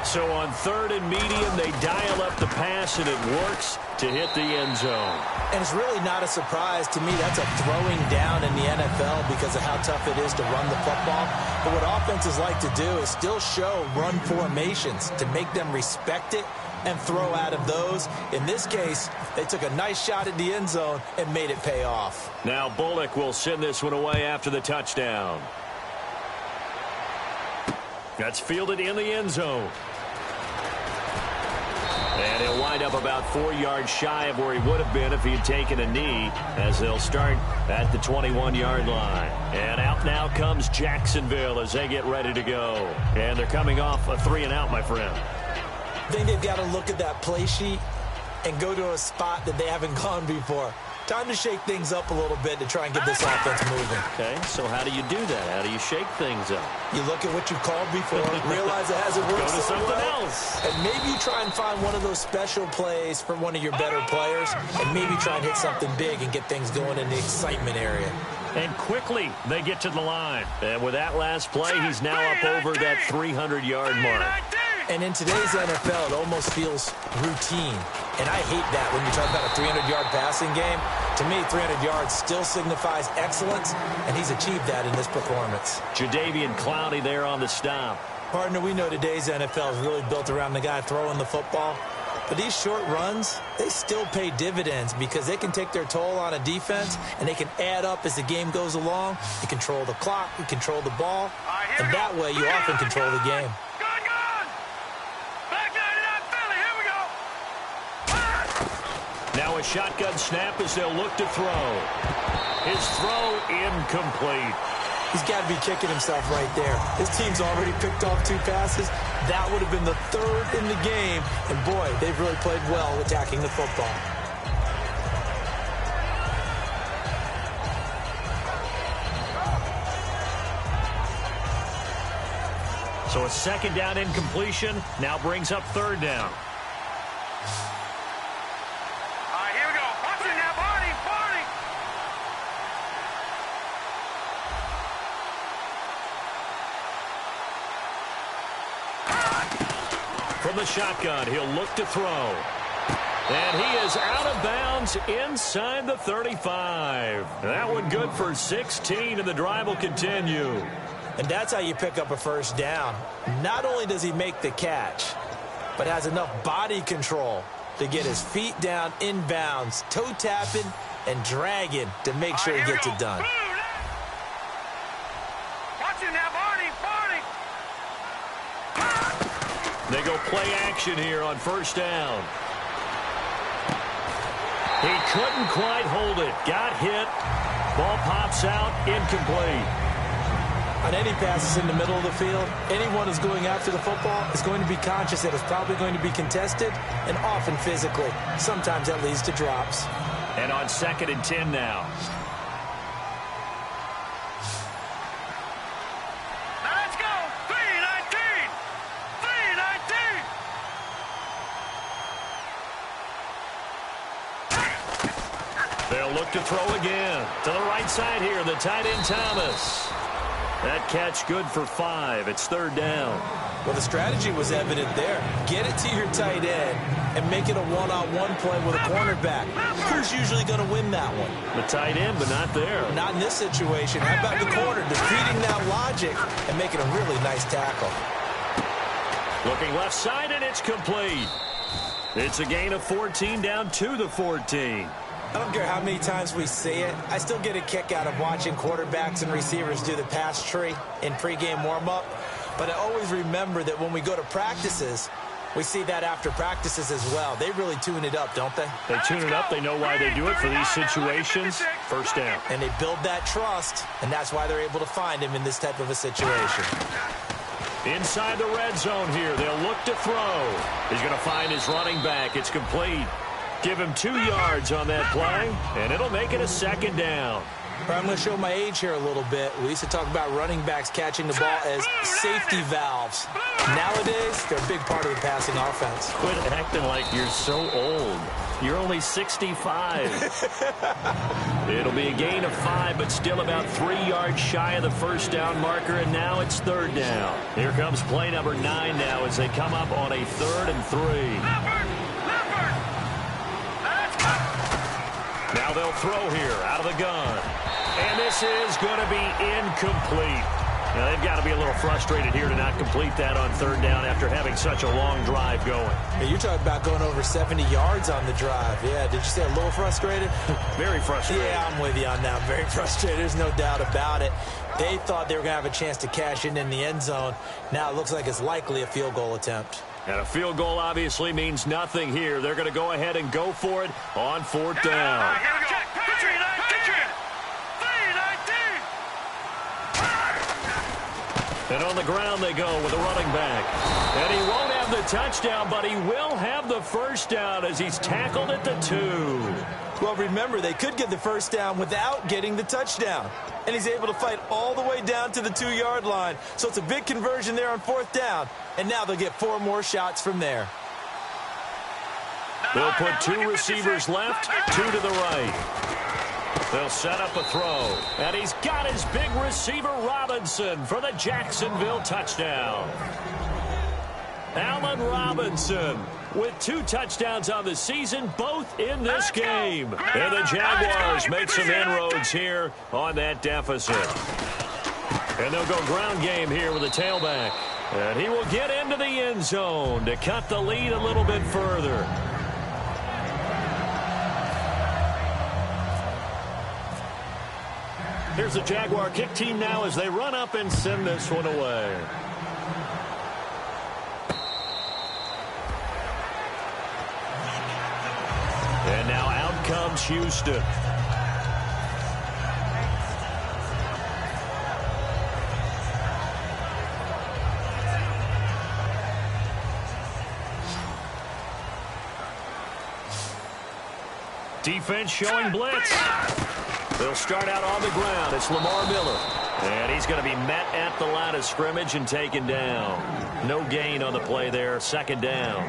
So on 3rd and medium, they dial up the pass, and it works to hit the end zone.
And it's really not a surprise to me. That's a throwing down in the NFL because of how tough it is to run the football. But what offenses like to do is still show run formations to make them respect it and throw out of those. In this case, they took a nice shot at the end zone and made it pay off.
Now Bullock will send this one away after the touchdown. That's fielded in the end zone. And he'll wind up about 4 yards shy of where he would have been if he had taken a knee, as they'll start at the 21-yard line. And out now comes Jacksonville as they get ready to go. And they're coming off a 3-and-out, my friend.
I think they've got to look at that play sheet and go to a spot that they haven't gone before. Time to shake things up a little bit to try and get this offense moving.
Okay, so how do you do that? How do you shake things up?
You look at what you called before, realize it hasn't worked
Go to
so
something
well,
else.
and maybe you try and find one of those special plays for one of your better players, and maybe try and hit something big and get things going in the excitement area.
And quickly, they get to the line. And with that last play, he's now up over that 300-yard mark.
And in today's NFL, it almost feels routine. And I hate that when you talk about a 300-yard passing game. To me, 300 yards still signifies excellence, and he's achieved that in this performance.
Jadeveon Clowney there on the stop.
Partner, we know today's NFL is really built around the guy throwing the football. But these short runs, they still pay dividends because they can take their toll on a defense, and they can add up as the game goes along. You control the clock, you control the ball, and that way you often control the game.
Now a shotgun snap as they'll look to throw. His throw incomplete.
He's got to be kicking himself right there. His team's already picked off 2 passes. That would have been the 3rd in the game. And, boy, they've really played well attacking the football.
So a 2nd down incompletion now brings up 3rd down. From the shotgun, he'll look to throw. And he is out of bounds inside the 35. That one good for 16, and the drive will continue.
And that's how you pick up a first down. Not only does he make the catch, but has enough body control to get his feet down inbounds, toe tapping and dragging to make sure he gets it done.
Watch him now, Barney.
They go play action here on first down. He couldn't quite hold it. Got hit. Ball pops out. Incomplete.
On any passes in the middle of the field, anyone who's going after the football is going to be conscious that it's probably going to be contested and often physically. Sometimes that leads to drops.
And on 2nd and 10 now.
Now let's go. 3-19. 3-19.
They'll look to throw again. To the right side here, the tight end Thomas. That catch good for 5. It's 3rd down.
Well, the strategy was evident there. Get it to your tight end and make it a one-on-one play with a cornerback. Who's usually going to win that one?
The tight end, but not there.
Not in this situation. How about the corner defeating that logic and making a really nice tackle?
Looking left side, and it's complete. It's a gain of 14 down to the 14.
I don't care how many times we see it. I still get a kick out of watching quarterbacks and receivers do the pass tree in pregame warm-up. But I always remember that when we go to practices, we see that after practices as well. They really tune it up, don't they?
They tune it up. They know why they do it for these situations. First down.
And they build that trust, and that's why they're able to find him in this type of a situation.
Inside the red zone here. They'll look to throw. He's going to find his running back. It's complete. Give him 2 yards on that play, and it'll make it a 2nd down.
I'm going to show my age here a little bit. We used to talk about running backs catching the ball as safety valves. Nowadays, they're a big part of the passing offense.
Quit acting like you're so old. You're only 65. It'll be a gain of 5, but still about 3 yards shy of the first down marker, and now it's 3rd down. Here comes play number 9 now as they come up on a 3rd and 3. Now they'll throw here out of the gun. And this is going to be incomplete. Now they've got to be a little frustrated here to not complete that on 3rd down after having such a long drive going.
Hey, you're talking about going over 70 yards on the drive. Yeah, did you say a little frustrated?
Very frustrated.
Yeah, I'm with you on that. Very frustrated. There's no doubt about it. They thought they were going to have a chance to cash in the end zone. Now it looks like it's likely a field goal attempt.
And a field goal obviously means nothing here. They're going to go ahead and go for it on 4th down.
Here we go. 3-19.
And on the ground they go with a running back. And he won't have the touchdown, but he will have the first down as he's tackled at the 2.
Well, remember, they could get the first down without getting the touchdown. And he's able to fight all the way down to the 2-yard line. So it's a big conversion there on 4th down. And now they'll get 4 more shots from there.
They'll put 2 receivers left, 2 to the right. They'll set up a throw. And he's got his big receiver, Robinson, for the Jacksonville touchdown. Allen Robinson with 2 touchdowns on the season, both in this game. And the Jaguars make some inroads here on that deficit. And they'll go ground game here with a tailback. And he will get into the end zone to cut the lead a little bit further. Here's the Jaguar kick team now as they run up and send this one away. And now out comes Houston. Defense showing blitz. They'll start out on the ground. It's Lamar Miller. And he's going to be met at the line of scrimmage and taken down. No gain on the play there. 2nd down.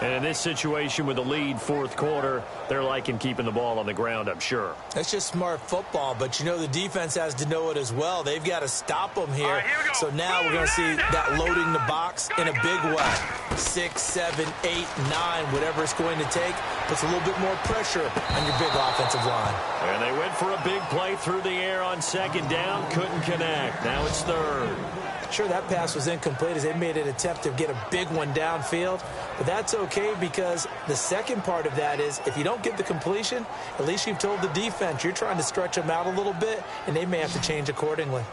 And in this situation with the lead fourth quarter, they're liking keeping the ball on the ground, I'm sure.
That's just smart football, but you know the defense has to know it as well. They've got to stop them here.
Right, here we go.
So now we're going to see that loading the box in a big way. 6, 7, 8, 9, whatever it's going to take, puts a little bit more pressure on your big offensive line.
And they went for a big play through the air on second down, couldn't connect. Now it's third.
Sure, that pass was incomplete as they made an attempt to get a big one downfield, but that's okay because the second part of that is if you don't get the completion, at least you've told the defense you're trying to stretch them out a little bit, and they may have to change accordingly.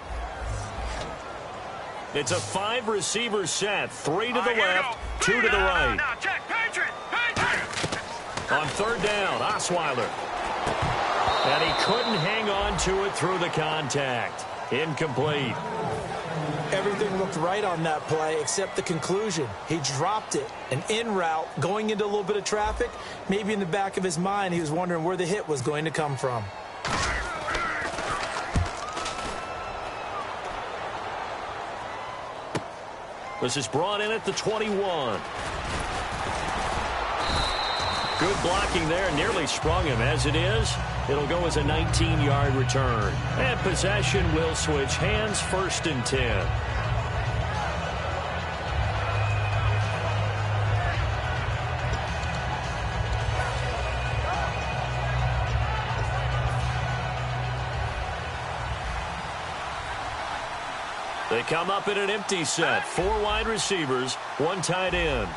It's a 5-receiver set, 3 to the left, 2 to the right.
Now, check, Patriot.
On third down, Osweiler. And he couldn't hang on to it through the contact. Incomplete.
Everything looked right on that play except the conclusion. He dropped it, an in route, going into a little bit of traffic. Maybe in the back of his mind he was wondering where the hit was going to come from.
This is brought in at the 21. Good blocking there, nearly sprung him. As it is, it'll go as a 19-yard return. And possession will switch hands, 1st and 10. They come up in an empty set. 4 wide receivers, 1 tight end.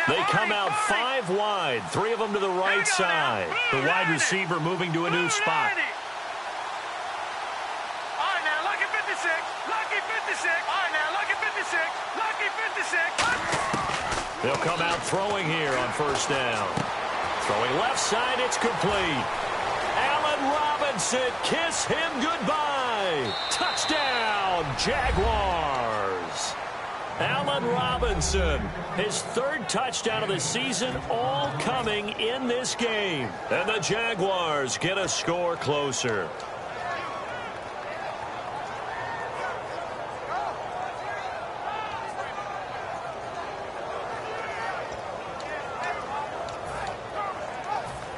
They come out 5 wide, 3 of them to the right side. The wide receiver moving to a new spot.
All right, now, lucky 56. Lucky 56. All right, now, lucky 56. Lucky 56.
They'll come out throwing here on 1st down. Throwing left side, it's complete. Allen Robinson, kiss him goodbye. Touchdown, Jaguars. Allen Robinson, his 3rd touchdown of the season, all coming in this game. And the Jaguars get a score closer.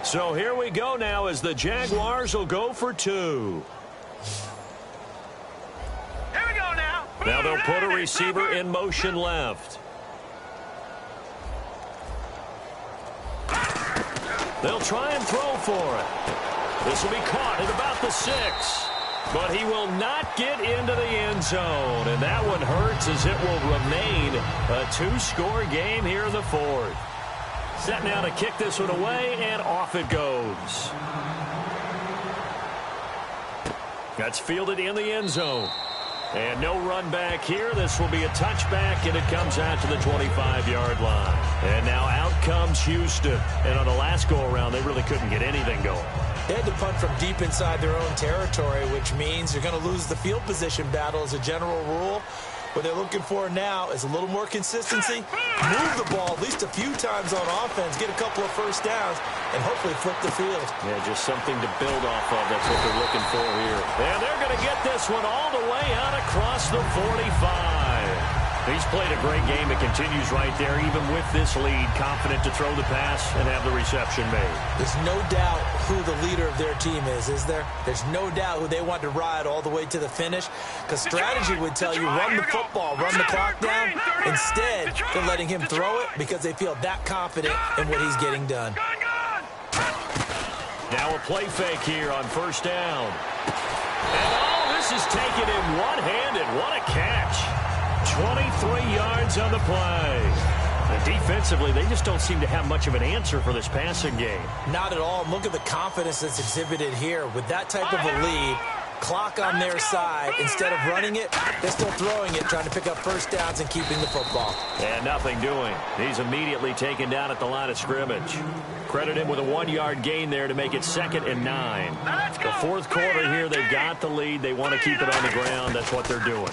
So here we go now as the Jaguars will go for 2.
Here we go now.
Now they'll put a receiver in motion left. They'll try and throw for it. This will be caught at about the 6. But he will not get into the end zone. And that one hurts as it will remain a 2-score game here in the 4th. Set now to kick this one away, and off it goes. That's fielded in the end zone. And no run back here. This will be a touchback, and it comes out to the 25-yard line. And now out comes Houston. And on the last go-around, they really couldn't get anything going.
They had to punt from deep inside their own territory, which means you're going to lose the field position battle as a general rule. What they're looking for now is a little more consistency, move the ball at least a few times on offense, get a couple of 1st downs, and hopefully flip the field.
Yeah, just something to build off of. That's what they're looking for here. And they're going to get this one all the way out across the 45. He's played a great game. It continues right there, even with this lead, confident to throw the pass and have the reception made.
There's no doubt who the leader of their team is there? There's no doubt who they want to ride all the way to the finish, because strategy would tell you run the football, run the clock down. Instead, they're letting him throw it because they feel that confident in what he's getting done.
Now a play fake here on 1st down. And oh, this is taken in one-handed. What a catch. 23 yards on the play. And defensively, they just don't seem to have much of an answer for this passing game.
Not at all. Look at the confidence that's exhibited here. With that type of a lead, clock on their side, instead of running it, they're still throwing it, trying to pick up 1st downs and keeping the football.
And nothing doing. He's immediately taken down at the line of scrimmage. Credit him with a 1-yard gain there to make it 2nd and 9. The 4th quarter here, they've got the lead. They want to keep it on the ground. That's what they're doing.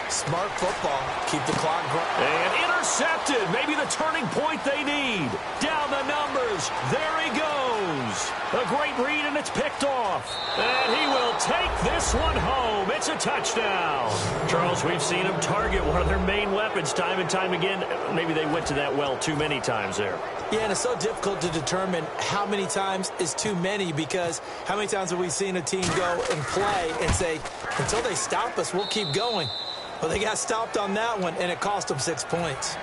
Smart football. Keep the clock going.
And intercepted. Maybe the turning point they need. Down the numbers. There he goes. A great read, and it's picked off. And he will take this one home. It's a touchdown. Charles, we've seen him target one of their main weapons time and time again. Maybe they went to that well too many times there.
Yeah, and it's so difficult to determine how many times is too many, because how many times have we seen a team go and play and say, until they stop us, we'll keep going. Well, they got stopped on that one, and it cost them 6 points.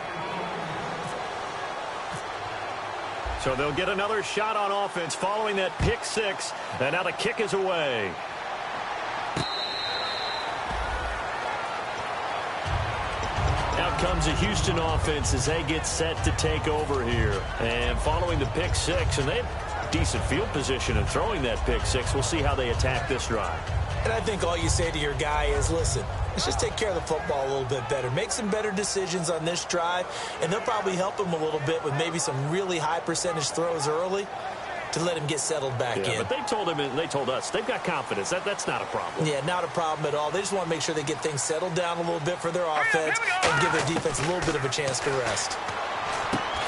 So they'll get another shot on offense following that pick six, and now the kick is away. Out comes a Houston offense as they get set to take over here. And following the pick six, and they have decent field position in throwing that pick six. We'll see how they attack this drive.
And I think all you say to your guy is, listen, let's just take care of the football a little bit better. Make some better decisions on this drive, and they'll probably help him a little bit with maybe some really high percentage throws early to let him get settled back in.
But they told him, and they told us, they've got confidence. That's not a problem.
Yeah, not a problem at all. They just want to make sure they get things settled down a little bit for their offense and give their defense a little bit of a chance to rest.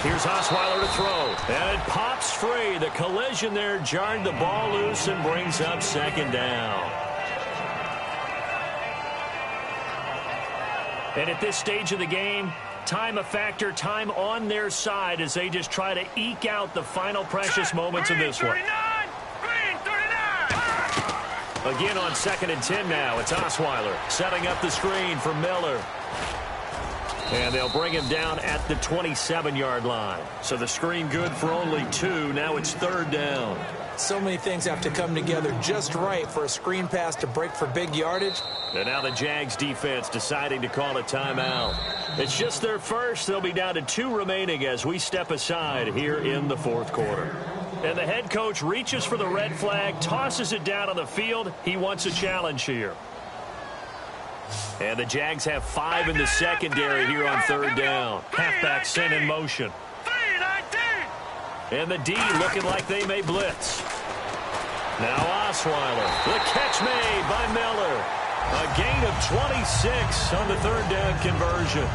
Here's Osweiler to throw, and it pops free. The collision there jarred the ball loose and brings up second down. And at this stage of the game, time a factor, time on their side as they just try to eke out the final precious moments of this one. Again on 2nd and 10 now. It's Osweiler setting up the screen for Miller. And they'll bring him down at the 27-yard line. So the screen good for only 2. Now it's 3rd down.
So many things have to come together just right for a screen pass to break for big yardage.
And now the Jags defense deciding to call a timeout. It's just their first. They'll be down to 2 remaining as we step aside here in the 4th quarter. And the head coach reaches for the red flag, tosses it down on the field. He wants a challenge here. And the Jags have 5 in the secondary here on 3rd down. Halfback sent in motion. And the D looking like they may blitz. Now Osweiler. The catch made by Miller. A gain of 26 on the 3rd down conversion.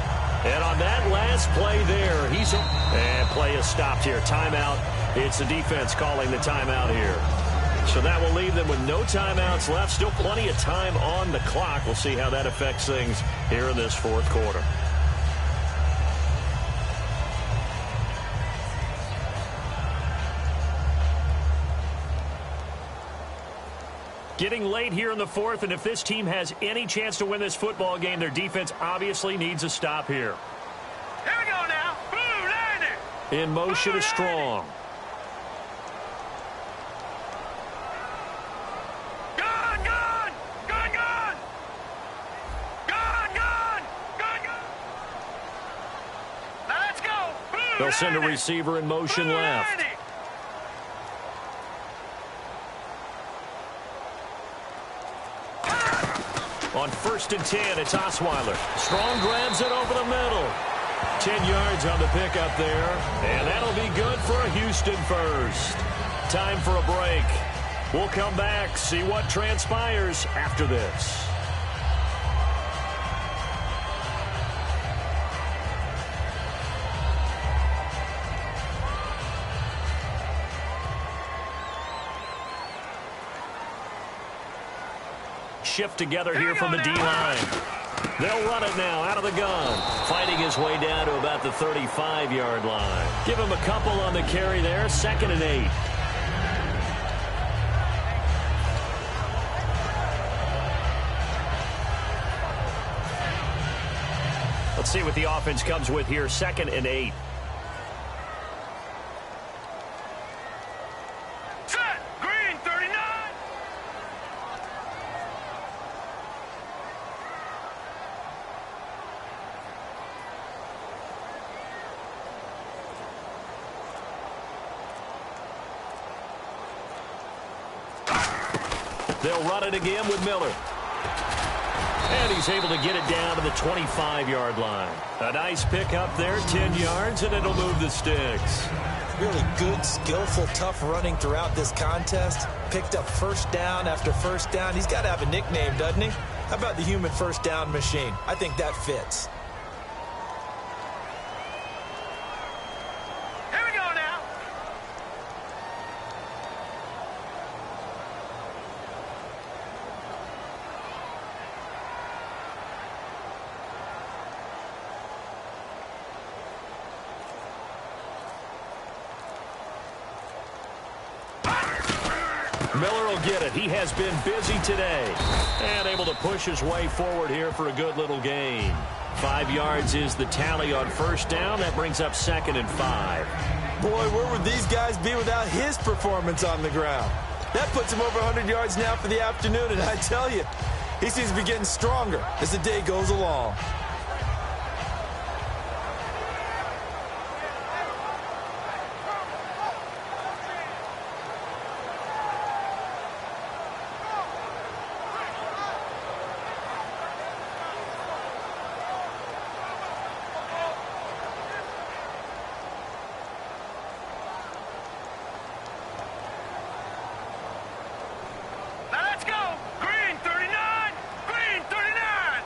And on that last play there, and play is stopped here. Timeout. It's the defense calling the timeout here. So that will leave them with no timeouts left. Still plenty of time on the clock. We'll see how that affects things here in this 4th quarter. Getting late here in the 4th, and if this team has any chance to win this football game, their defense obviously needs a stop here.
Here we go now. Blue landing.
In motion is Strong.
Gone, gone. Gone, gone. Gone, gone. Gone, gone. Now let's go. Blue
They'll send a
landing.
receiver in motion
Blue
left.
landing.
On 1st and 10, it's Osweiler. Strong grabs it over the middle. 10 yards on the pickup there. And that'll be good for a Houston first. Time for a break. We'll come back, see what transpires after this. Shift together here from the D-line. They'll run it now out of the gun. Fighting his way down to about the 35-yard line. Give him a couple on the carry there. 2nd and 8. Let's see what the offense comes with here. 2nd and 8.
Set. Green 39.
They'll run it again with Miller. And he's able to get it down to the 25-yard line. A nice pickup there, 10 yards, and it'll move the sticks.
Really good, skillful, tough running throughout this contest. Picked up 1st down after 1st down. He's got to have a nickname, doesn't he? How about the human first down machine? I think that fits.
Here we go now.
Miller will get it. He has been busy today and able to push his way forward here for a good little gain. 5 yards is the tally on first down. That brings up 2nd and 5.
Boy, where would these guys be without his performance on the ground? That puts him over 100 yards now for the afternoon, and I tell you, he seems to be getting stronger as the day goes along.
Now let's go. Green 39. Green 39.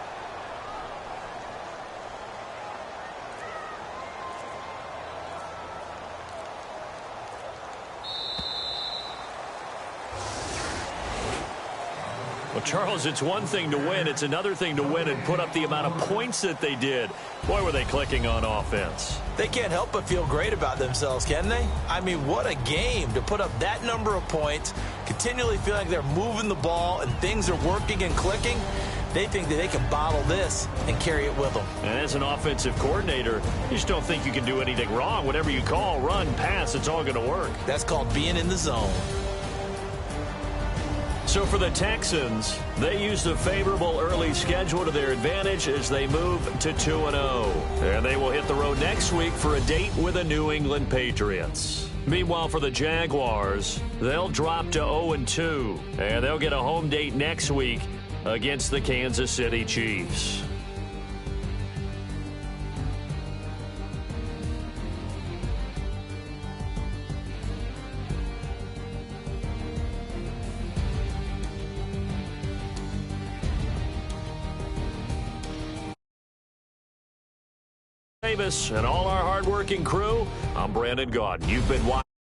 Well, Charles, it's one thing to win. It's another thing to win and put up the amount of points that they did. Boy, were they clicking on offense.
They can't help but feel great about themselves, can they? I mean, what a game to put up that number of points, continually feel like they're moving the ball and things are working and clicking. They think that they can bottle this and carry it with them.
And as an offensive coordinator, you just don't think you can do anything wrong. Whatever you call, run, pass, it's all going to work.
That's called being in the zone.
So for the Texans, they use the favorable early schedule to their advantage as they move to 2-0. And they will hit the road next week for a date with the New England Patriots. Meanwhile, for the Jaguars, they'll drop to 0-2. And they'll get a home date next week against the Kansas City Chiefs. Davis and all our hardworking crew, I'm Brandon Gaudin. You've been watching.